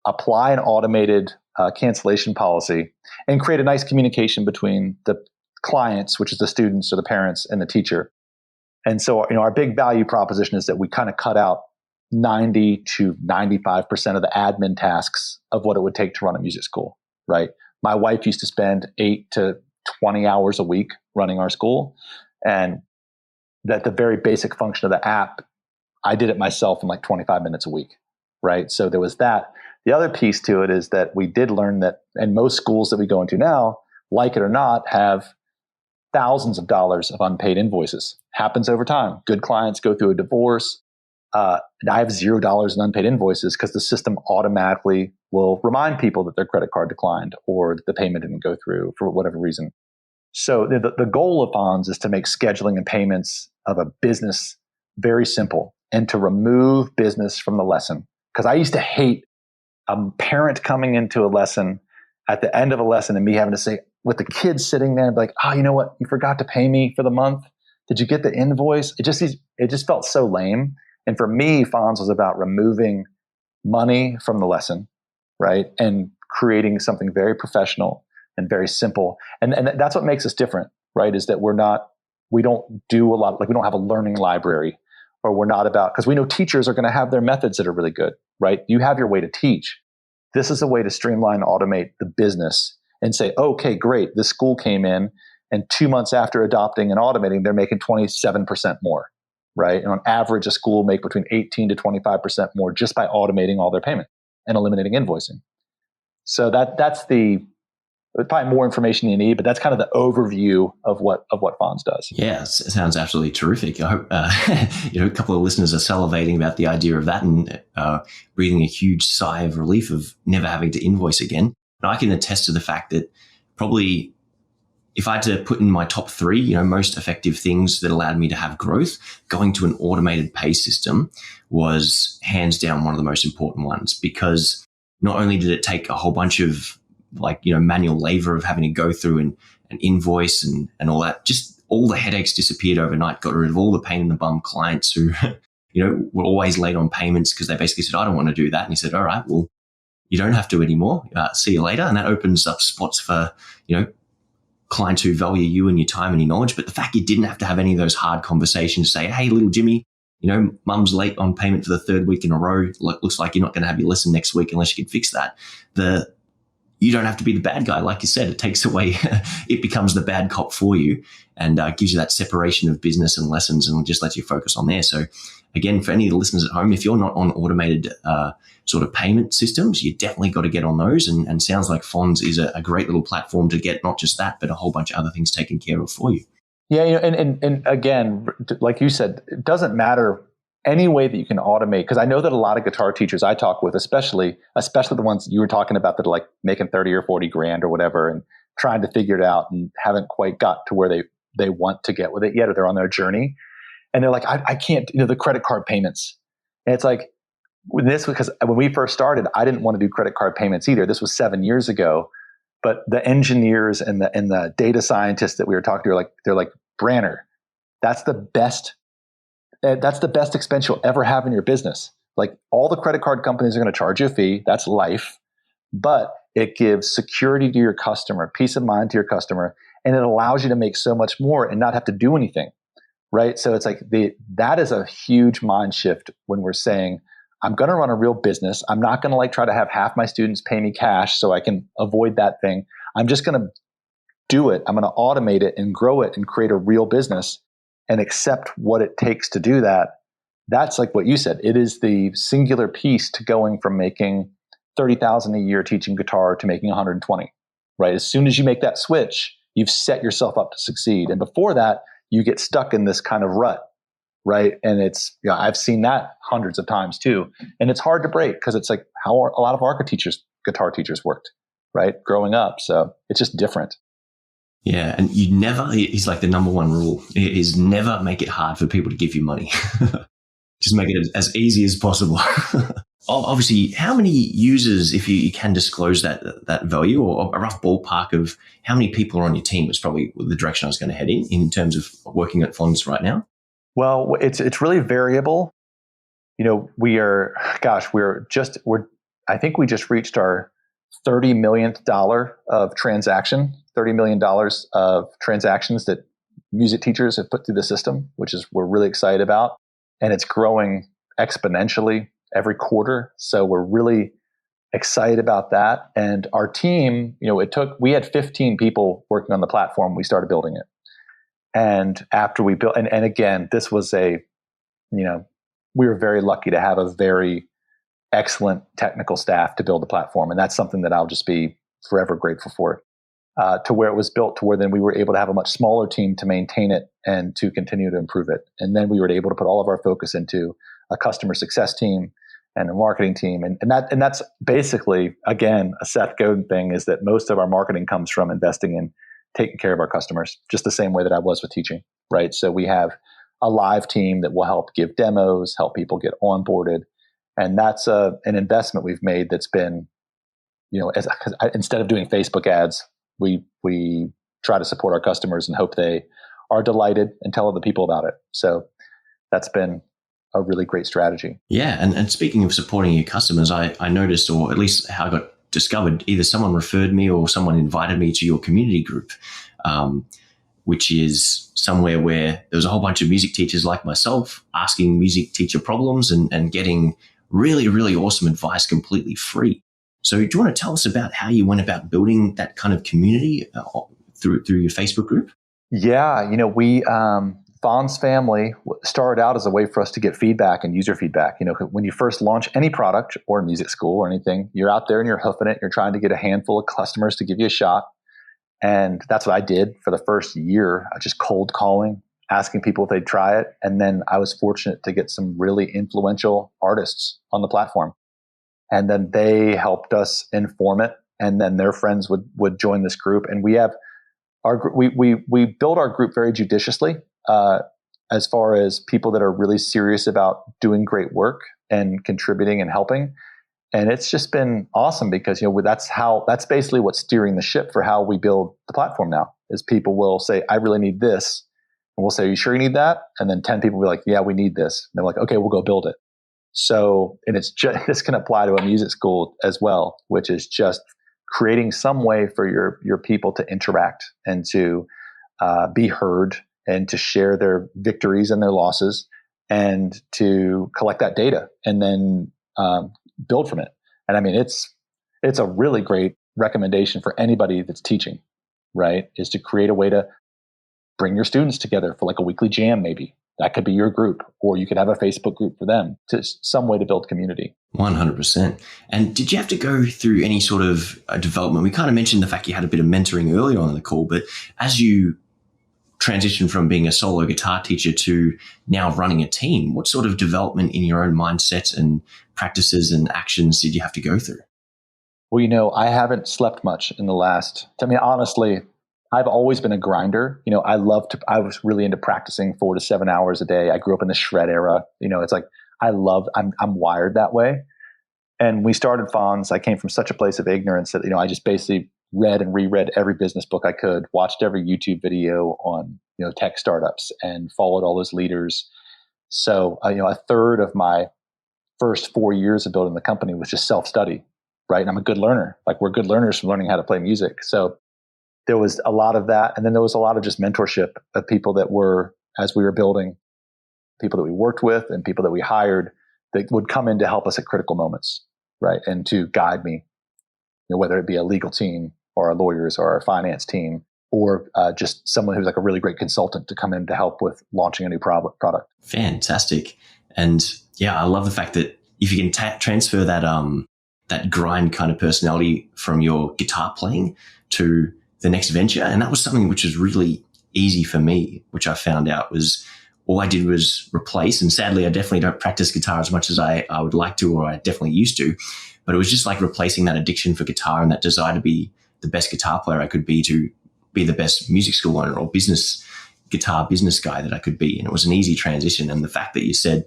apply an automated cancellation policy, and create a nice communication between the clients, which is the students or the parents, and the teacher. And so, our big value proposition is that we kind of cut out 90 to 95% of the admin tasks of what it would take to run a music school, right? My wife used to spend 8 to 20 hours a week running our school. And that the very basic function of the app, I did it myself in like 25 minutes a week, right? So there was that. The other piece to it is that we did learn that, and most schools that we go into now, like it or not, have thousands of dollars of unpaid invoices. Happens over time. Good clients go through a divorce. I have $0 in unpaid invoices because the system automatically will remind people that their credit card declined or that the payment didn't go through for whatever reason. So the goal of Fons is to make scheduling and payments of a business very simple and to remove business from the lesson. Because I used to hate a parent coming into a lesson at the end of a lesson and me having to say, with the kids sitting there, like, oh, you know what? You forgot to pay me for the month. Did you get the invoice? It just felt so lame. And for me, Fons was about removing money from the lesson, right? And creating something very professional and very simple. And that's what makes us different, right? Is that we don't do a lot, like we don't have a learning library, or we're not about, because we know teachers are going to have their methods that are really good, right? You have your way to teach. this is a way to streamline, automate the business and say, okay, great. This school came in and 2 months after adopting and automating, they're making 27% more, right? And on average, a school will make between 18 to 25% more just by automating all their payment and eliminating invoicing. So that's probably more information you need, but that's kind of the overview of what Fons does. Yeah, it sounds absolutely terrific. I hope a couple of listeners are salivating about the idea of that and breathing a huge sigh of relief of never having to invoice again. And I can attest to the fact that probably if I had to put in my top 3, most effective things that allowed me to have growth, going to an automated pay system was hands down one of the most important ones, because not only did it take a whole bunch of manual labor of having to go through and invoice and all that, just all the headaches disappeared overnight, got rid of all the pain in the bum clients who, were always late on payments because they basically said, I don't want to do that. And he said, all right, well, you don't have to anymore. See you later. And that opens up spots for, clients who value you and your time and your knowledge. But the fact you didn't have to have any of those hard conversations, say, hey, little Jimmy, mum's late on payment for the 3rd week in a row. Looks like you're not going to have your lesson next week unless you can fix that. You don't have to be the bad guy. Like you said, it takes away, it becomes the bad cop for you and gives you that separation of business and lessons and just lets you focus on there. So again, for any of the listeners at home, if you're not on automated sort of payment systems, you definitely got to get on those. And sounds like Fons is a great little platform to get not just that, but a whole bunch of other things taken care of for you. Yeah, and again, like you said, it doesn't matter any way that you can automate, because I know that a lot of guitar teachers I talk with, especially the ones you were talking about that are like making 30 or 40 grand or whatever and trying to figure it out and haven't quite got to where they want to get with it yet, or they're on their journey. And they're like, I can't, the credit card payments. And it's like, because when we first started, I didn't want to do credit card payments either. This was 7 years ago. But the engineers and the data scientists that we were talking to they're like, Branner, that's the best expense you'll ever have in your business. Like, all the credit card companies are going to charge you a fee. That's life. But it gives security to your customer, peace of mind to your customer, and it allows you to make so much more and not have to do anything, right? So it's like that is a huge mind shift when we're saying, I'm going to run a real business. I'm not going to try to have half my students pay me cash so I can avoid that thing. I'm just going to do it. I'm going to automate it and grow it and create a real business and accept what it takes to do that. That's like what you said. It is the singular piece to going from making $30,000 a year teaching guitar to making 120, right? As soon as you make that switch, you've set yourself up to succeed. And before that, you get stuck in this kind of rut, right? And it's, I've seen that hundreds of times too. And it's hard to break because it's like how a lot of our guitar teachers worked, right? Growing up. So it's just different. Yeah, and you never, it's like the number one rule is never make it hard for people to give you money. Just make it as easy as possible. Obviously, how many users, if you can disclose that value, or a rough ballpark of how many people are on your team, was probably the direction I was going to head in terms of working at Fons right now? Well, it's really variable. I think we just reached our $30 million of transaction. $30 million of transactions that music teachers have put through the system, which is we're really excited about. And it's growing exponentially every quarter. So we're really excited about that. And our team, we had 15 people working on the platform. We started building it. And after we built, and again, this was we were very lucky to have a very excellent technical staff to build the platform. And that's something that I'll just be forever grateful for. To where it was built, to where then we were able to have a much smaller team to maintain it and to continue to improve it. And then we were able to put all of our focus into a customer success team and a marketing team. And that's basically, again, a Seth Godin thing, is that most of our marketing comes from investing in taking care of our customers, just the same way that I was with teaching, right? So we have a live team that will help give demos, help people get onboarded. And that's an investment we've made that's been, instead of doing Facebook ads, we try to support our customers and hope they are delighted and tell other people about it. So that's been a really great strategy. Yeah. And speaking of supporting your customers, I noticed, or at least how I got discovered, either someone referred me or someone invited me to your community group, which is somewhere where there was a whole bunch of music teachers like myself asking music teacher problems and getting really, really awesome advice completely free. So do you want to tell us about how you went about building that kind of community through your Facebook group? Yeah, we Fons family started out as a way for us to get feedback and user feedback. When you first launch any product or music school or anything, you're out there and you're hoofing it. You're trying to get a handful of customers to give you a shot. And that's what I did for the first year. I just cold calling, asking people if they'd try it. And then I was fortunate to get some really influential artists on the platform. And then they helped us inform it. And then their friends would join this group. And we have we build our group very judiciously, as far as people that are really serious about doing great work and contributing and helping. And it's just been awesome because, that's basically what's steering the ship for how we build the platform now. Is people will say, I really need this. And we'll say, are you sure you need that? And then 10 people will be like, yeah, we need this. And they're like, okay, we'll go build it. So, and this can apply to a music school as well, which is just creating some way for your people to interact and to be heard and to share their victories and their losses and to collect that data and then build from it. And I mean, it's a really great recommendation for anybody that's teaching, right? Is to create a way to bring your students together for like a weekly jam, maybe. That could be your group, or you could have a Facebook group for them, to some way to build community. 100%. And did you have to go through any sort of development? We kind of mentioned the fact you had a bit of mentoring earlier on in the call, but as you transition from being a solo guitar teacher to now running a team, what sort of development in your own mindset and practices and actions did you have to go through? Well, I haven't slept much in the last, honestly, I've always been a grinder. I was really into practicing 4 to 7 hours a day. I grew up in the shred era. It's like, I'm wired that way. And we started Fons. I came from such a place of ignorance that, I just basically read and reread every business book I could, watched every YouTube video on, tech startups and followed all those leaders. So, a third of my first 4 years of building the company was just self-study, right? And I'm a good learner. Like, we're good learners from learning how to play music. So there was a lot of that. And then there was a lot of just mentorship of people that were, as we were building, people that we worked with and people that we hired that would come in to help us at critical moments, right? And to guide me, whether it be a legal team or our lawyers or our finance team, or just someone who's like a really great consultant to come in to help with launching a new product. Fantastic. And yeah, I love the fact that if you can transfer that that grind kind of personality from your guitar playing to the next venture. And that was something which was really easy for me, which I found out was all I did was replace. And sadly, I definitely don't practice guitar as much as I would like to, or I definitely used to. But it was just like replacing that addiction for guitar and that desire to be the best guitar player I could be, to be the best music school owner or guitar business guy that I could be. And it was an easy transition. And the fact that you said,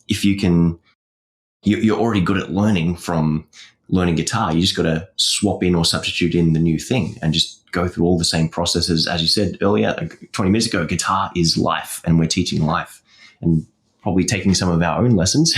if you can, you're already good at learning from learning guitar. You just got to swap in or substitute in the new thing and just go through all the same processes. As you said earlier, 20 minutes ago, guitar is life and we're teaching life, and probably taking some of our own lessons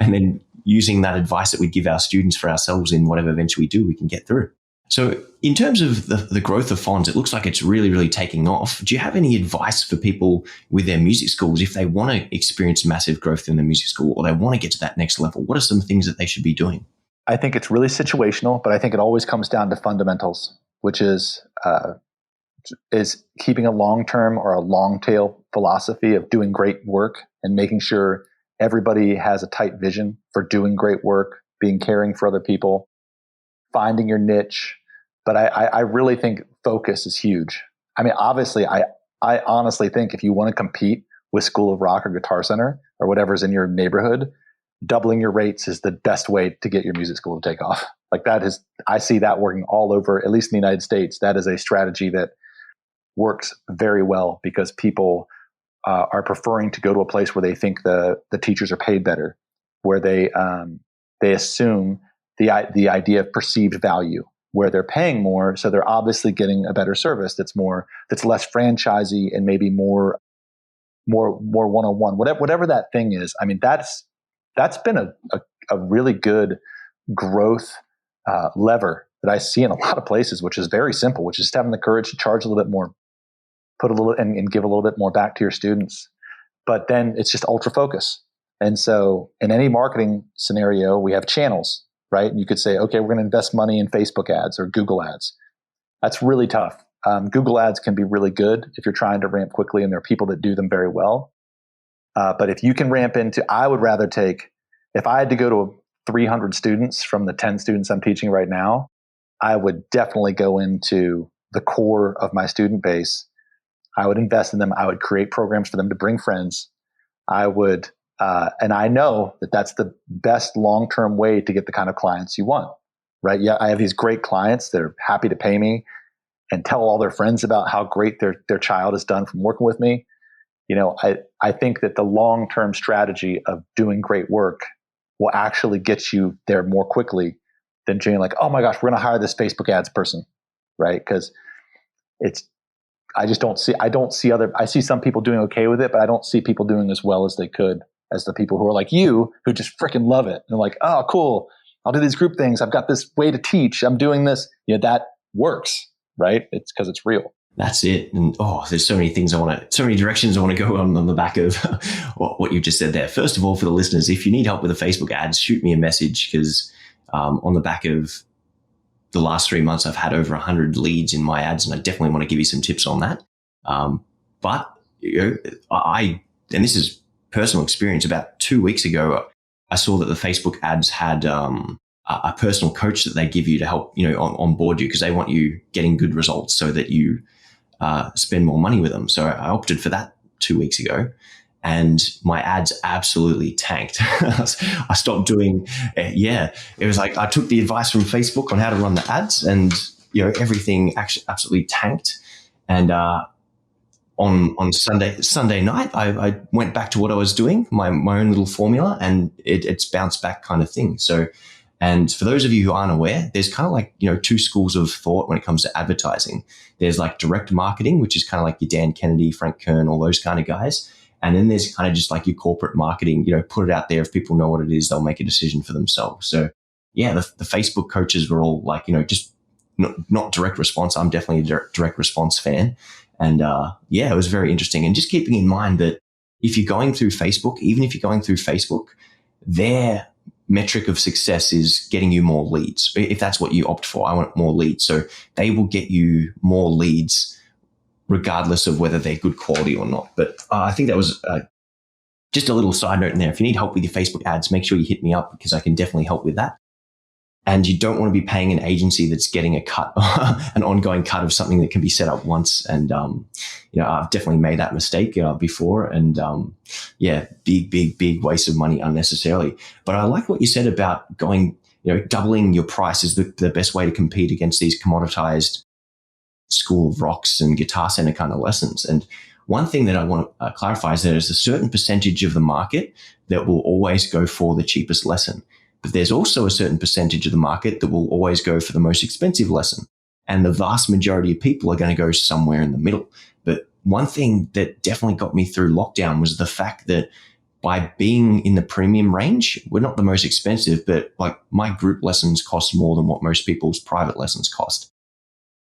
and then using that advice that we give our students for ourselves in whatever venture we do, we can get through. So in terms of the growth of Fons, it looks like it's really, really taking off. Do you have any advice for people with their music schools if they want to experience massive growth in their music school or they want to get to that next level? What are some things that they should be doing? I think it's really situational, but I think it always comes down to fundamentals, which is keeping a long-term or a long-tail philosophy of doing great work and making sure everybody has a tight vision for doing great work, being caring for other people, finding your niche. But I really think focus is huge. I mean, obviously, I honestly think if you want to compete with School of Rock or Guitar Center or whatever's in your neighborhood, doubling your rates is the best way to get your music school to take off. Like I see that working all over, at least in the United States. That is a strategy that works very well because people are preferring to go to a place where they think the teachers are paid better, where they assume the idea of perceived value, where they're paying more, so they're obviously getting a better service that's less franchisey and maybe more one-on-one, whatever that thing is. I mean, that's been a really good growth lever that I see in a lot of places, which is very simple, which is just having the courage to charge a little bit more, put a little and give a little bit more back to your students. But then it's just ultra focus. And so in any marketing scenario, we have channels, right? And you could say, okay, we're going to invest money in Facebook ads or Google ads. That's really tough. Google ads can be really good if you're trying to ramp quickly, and there are people that do them very well. But if you can ramp into, I would rather take, if I had to go to 300 students from the 10 students I'm teaching right now, I would definitely go into the core of my student base. I would invest in them. I would create programs for them to bring friends. I would, and I know that that's the best long-term way to get the kind of clients you want, right? Yeah, I have these great clients that are happy to pay me and tell all their friends about how great their child has done from working with me. I think that the long-term strategy of doing great work will actually get you there more quickly than doing like, oh my gosh, we're going to hire this Facebook ads person, right? Because I see some people doing okay with it, but I don't see people doing as well as they could as the people who are like you, who just freaking love it. And they're like, oh, cool. I'll do these group things. I've got this way to teach. I'm doing this. That works, right? It's because it's real. That's it. And there's so many things so many directions I want to go on the back of what you just said there. First of all, for the listeners, if you need help with the Facebook ads, shoot me a message, because on the back of the last 3 months, I've had over 100 leads in my ads, and I definitely want to give you some tips on that. But and this is personal experience, about 2 weeks ago, I saw that the Facebook ads had a personal coach that they give you to help, on board you, because they want you getting good results so that you spend more money with them. So I opted for that 2 weeks ago, and my ads absolutely tanked. I stopped doing, it was like I took the advice from Facebook on how to run the ads, and everything actually absolutely tanked. And on Sunday night, I went back to what I was doing, my own little formula, and it's bounced back kind of thing. So, and for those of you who aren't aware, there's kind of like, two schools of thought when it comes to advertising. There's like direct marketing, which is kind of like your Dan Kennedy, Frank Kern, all those kind of guys. And then there's kind of just like your corporate marketing, put it out there. If people know what it is, they'll make a decision for themselves. So yeah, the Facebook coaches were all like, just not direct response. I'm definitely a direct response fan. And it was very interesting. And just keeping in mind that if you're going through Facebook, even if you're going through Facebook, their metric of success is getting you more leads. If that's what you opt for, I want more leads. So they will get you more leads regardless of whether they're good quality or not. But I think that was just a little side note in there. If you need help with your Facebook ads, make sure you hit me up, because I can definitely help with that. And you don't want to be paying an agency that's getting a cut, an ongoing cut of something that can be set up once. And, I've definitely made that mistake before. And, big waste of money unnecessarily. But I like what you said about going, doubling your price is the best way to compete against these commoditized School of Rocks and Guitar Center kind of lessons. And one thing that I want to clarify is there's a certain percentage of the market that will always go for the cheapest lesson. But there's also a certain percentage of the market that will always go for the most expensive lesson. And the vast majority of people are going to go somewhere in the middle. But one thing that definitely got me through lockdown was the fact that by being in the premium range, we're not the most expensive, but like my group lessons cost more than what most people's private lessons cost.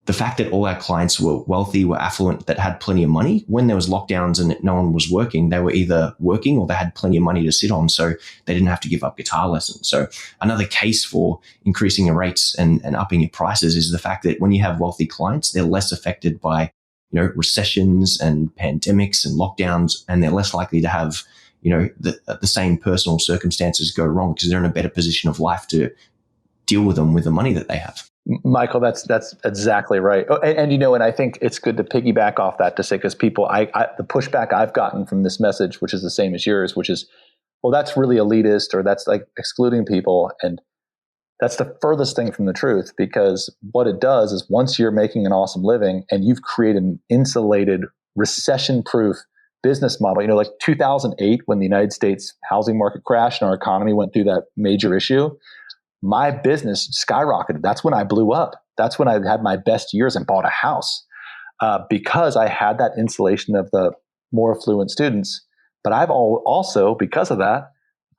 The fact that all our clients were wealthy, were affluent, that had plenty of money, when there was lockdowns and no one was working, they were either working or they had plenty of money to sit on, so they didn't have to give up guitar lessons. So another case for increasing your rates and upping your prices is the fact that when you have wealthy clients, they're less affected by, recessions and pandemics and lockdowns, and they're less likely to have, the same personal circumstances go wrong, because they're in a better position of life to deal with them with the money that they have. Michael, that's exactly right. And I think it's good to piggyback off that to say, because people, the pushback I've gotten from this message, which is the same as yours, which is, well, that's really elitist, or that's like excluding people. And that's the furthest thing from the truth, because what it does is once you're making an awesome living and you've created an insulated, recession-proof business model, like 2008, when the United States housing market crashed and our economy went through that major issue, my business skyrocketed. That's when I blew up. That's when I had my best years and bought a house, because I had that insulation of the more affluent students. But I've also, because of that,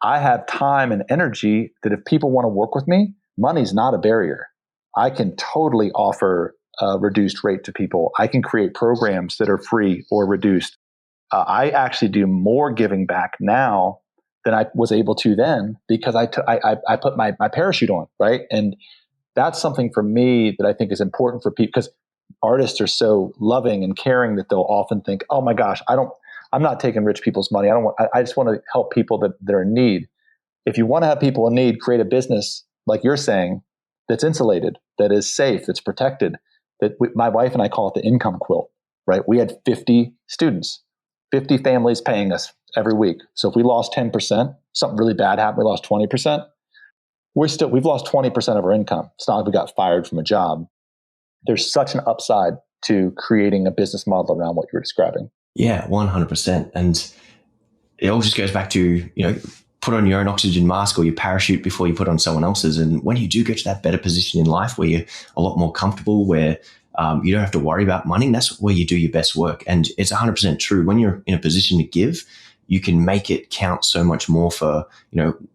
I have time and energy that if people want to work with me, money's not a barrier. I can totally offer a reduced rate to people. I can create programs that are free or reduced. I actually do more giving back now than I was able to then, because I put my parachute on, right? And that's something for me that I think is important for people, because artists are so loving and caring that they'll often think, oh my gosh, I'm not taking rich people's money. I just want to help people that are in need. If you want to have people in need, create a business like you're saying, that's insulated, that is safe, that's protected. My wife and I call it the income quilt, right? We had 50 students, 50 families paying us every week. So if we lost 10%, something really bad happened, we lost 20%, we've lost 20% of our income. It's not like we got fired from a job. There's such an upside to creating a business model around what you're describing. Yeah, 100%. And it all just goes back to, put on your own oxygen mask or your parachute before you put on someone else's. And when you do get to that better position in life where you're a lot more comfortable, where you don't have to worry about money, that's where you do your best work. And it's 100% true. When you're in a position to give, you can make it count so much more for,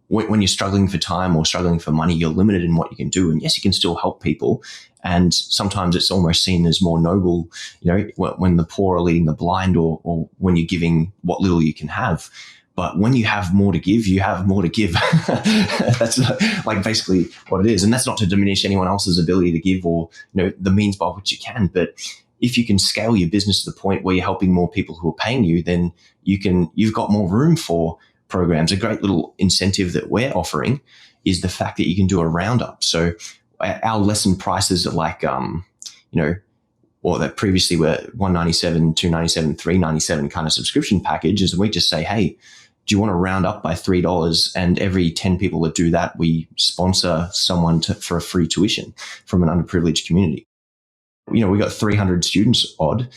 when you're struggling for time or struggling for money, you're limited in what you can do. And yes, you can still help people. And sometimes it's almost seen as more noble, when the poor are leading the blind, or when you're giving what little you can have. But when you have more to give, you have more to give. That's like basically what it is. And that's not to diminish anyone else's ability to give, or, the means by which you can. But if you can scale your business to the point where you're helping more people who are paying you, then you've got more room for programs. A great little incentive that we're offering is the fact that you can do a roundup. So our lesson prices are like, or that previously were $197, $297, $397 kind of subscription packages. And we just say, hey, do you want to round up by $3? And every 10 people that do that, we sponsor someone for a free tuition from an underprivileged community. We got 300 students odd.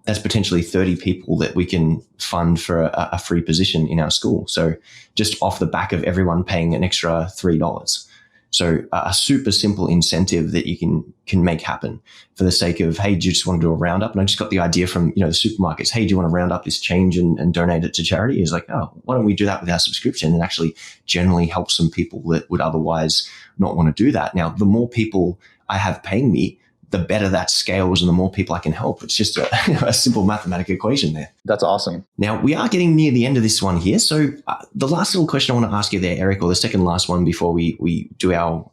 That's potentially 30 people that we can fund for a free position in our school. So just off the back of everyone paying an extra $3. So a super simple incentive that you can make happen for the sake of, hey, do you just want to do a roundup? And I just got the idea from, the supermarkets. Hey, do you want to round up this change and donate it to charity? It's like, oh, why don't we do that with our subscription and actually generally help some people that would otherwise not want to do that? Now, the more people I have paying me, the better that scales and the more people I can help. It's just a simple mathematical equation there. That's awesome. Now, we are getting near the end of this one here. So the last little question I want to ask you there, Eric, or the second last one before we do our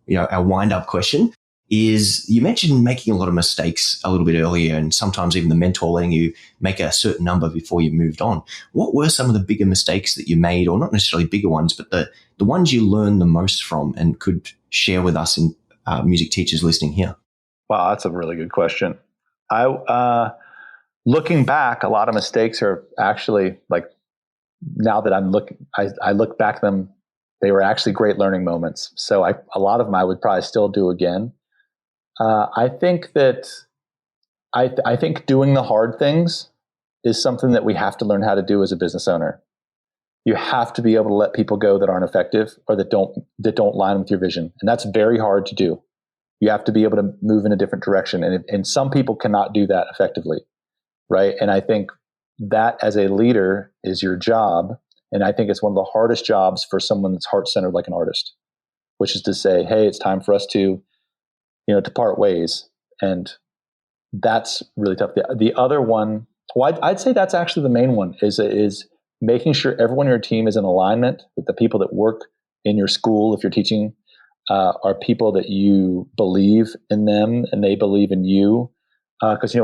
wind-up question, is you mentioned making a lot of mistakes a little bit earlier, and sometimes even the mentor letting you make a certain number before you moved on. What were some of the bigger mistakes that you made, or not necessarily bigger ones, but the ones you learned the most from and could share with us and music teachers listening here? Wow, that's a really good question. Looking back, a lot of mistakes are actually, like, now that I look back at them, they were actually great learning moments. So a lot of them I would probably still do again. I think doing the hard things is something that we have to learn how to do as a business owner. You have to be able to let people go that aren't effective or that don't line with your vision, and that's very hard to do. You have to be able to move in a different direction. And some people cannot do that effectively, right? And I think that as a leader is your job. And I think it's one of the hardest jobs for someone that's heart-centered like an artist, which is to say, hey, it's time for us to part ways. And that's really tough. The other one, well, I'd say that's actually the main one, is making sure everyone in your team is in alignment with the people that work in your school. If you're teaching, are people that you believe in them and they believe in you. Because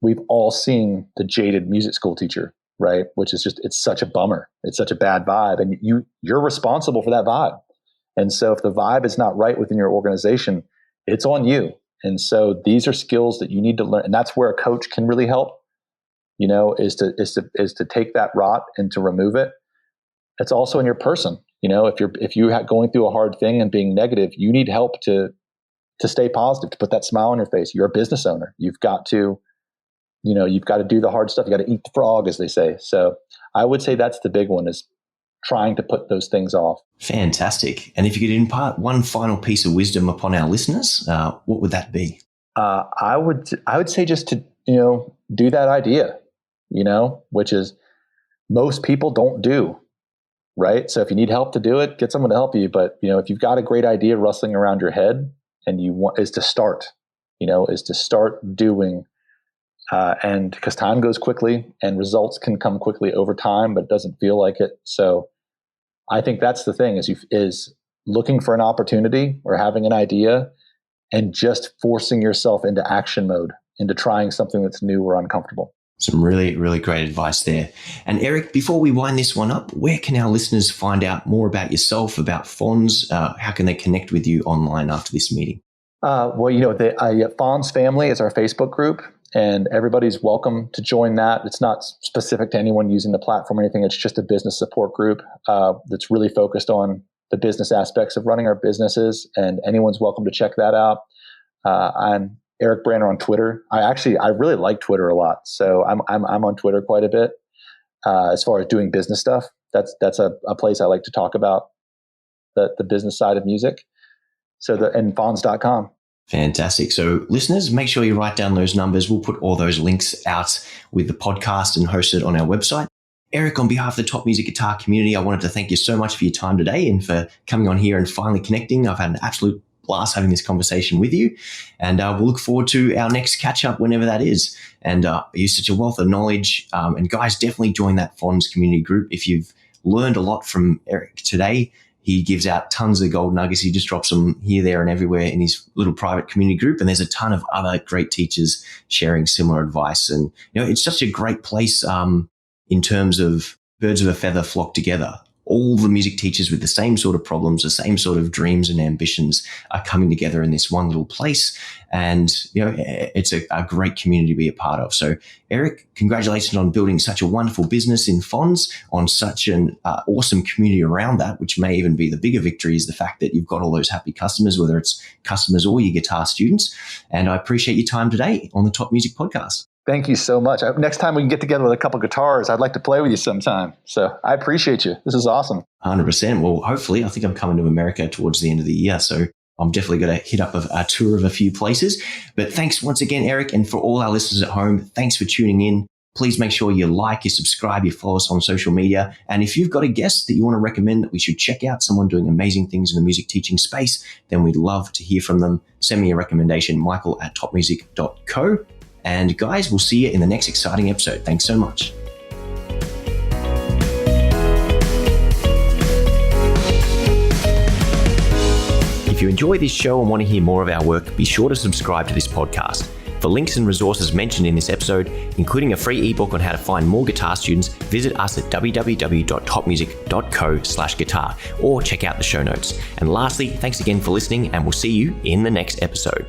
we've all seen the jaded music school teacher, right? Which is it's such a bummer. It's such a bad vibe, and you're responsible for that vibe. And so if the vibe is not right within your organization, it's on you. And so these are skills that you need to learn, and that's where a coach can really help. Is to take that rot and to remove it. It's also in your person. If you're going through a hard thing and being negative, you need help to stay positive, to put that smile on your face. You're a business owner. You've got to do the hard stuff. You got to eat the frog, as they say. So I would say that's the big one, is trying to put those things off. Fantastic. And if you could impart one final piece of wisdom upon our listeners, what would that be? I would say just to, do that idea, which is most people don't do. Right. So if you need help to do it, get someone to help you. But, if you've got a great idea rustling around your head and is to start doing, and because time goes quickly and results can come quickly over time, but it doesn't feel like it. So I think that's the thing is looking for an opportunity or having an idea and just forcing yourself into action mode, into trying something that's new or uncomfortable. Some really, really great advice there. And Eric, before we wind this one up, where can our listeners find out more about yourself, about Fons? How can they connect with you online after this meeting? The Fons family is our Facebook group, and everybody's welcome to join that. It's not specific to anyone using the platform or anything. It's just a business support group that's really focused on the business aspects of running our businesses, and anyone's welcome to check that out. I'm Eric Branner on Twitter. I really like Twitter a lot, so I'm on Twitter quite a bit. As far as doing business stuff, that's a place I like to talk about the business side of music. And Fons.com. Fantastic. So listeners, make sure you write down those numbers. We'll put all those links out with the podcast and host it on our website. Eric, on behalf of the Top Music Guitar community, I wanted to thank you so much for your time today and for coming on here and finally connecting. I've had an absolute blast having this conversation with you, and we'll look forward to our next catch up whenever that is. And you're such a wealth of knowledge. And guys, definitely join that Fons community group. If you've learned a lot from Eric today, he gives out tons of gold nuggets. He just drops them here, there, and everywhere in his little private community group. And there's a ton of other great teachers sharing similar advice. And, it's such a great place in terms of birds of a feather flock together. All the music teachers with the same sort of problems, the same sort of dreams and ambitions are coming together in this one little place. And, it's a great community to be a part of. So, Eric, congratulations on building such a wonderful business in Fons, on such an awesome community around that, which may even be the bigger victory is the fact that you've got all those happy customers, whether it's customers or your guitar students. And I appreciate your time today on the Top Music Podcast. Thank you so much. Next time we can get together with a couple guitars, I'd like to play with you sometime. So I appreciate you. This is awesome. 100%. Well, hopefully, I think I'm coming to America towards the end of the year. So I'm definitely going to hit up a tour of a few places. But thanks once again, Eric. And for all our listeners at home, thanks for tuning in. Please make sure you like, you subscribe, you follow us on social media. And if you've got a guest that you want to recommend that we should check out, someone doing amazing things in the music teaching space, then we'd love to hear from them. Send me a recommendation, michael@topmusic.co. And guys, we'll see you in the next exciting episode. Thanks so much. If you enjoy this show and want to hear more of our work, be sure to subscribe to this podcast. For links and resources mentioned in this episode, including a free ebook on how to find more guitar students, visit us at www.topmusic.co/guitar or check out the show notes. And lastly, thanks again for listening, and we'll see you in the next episode.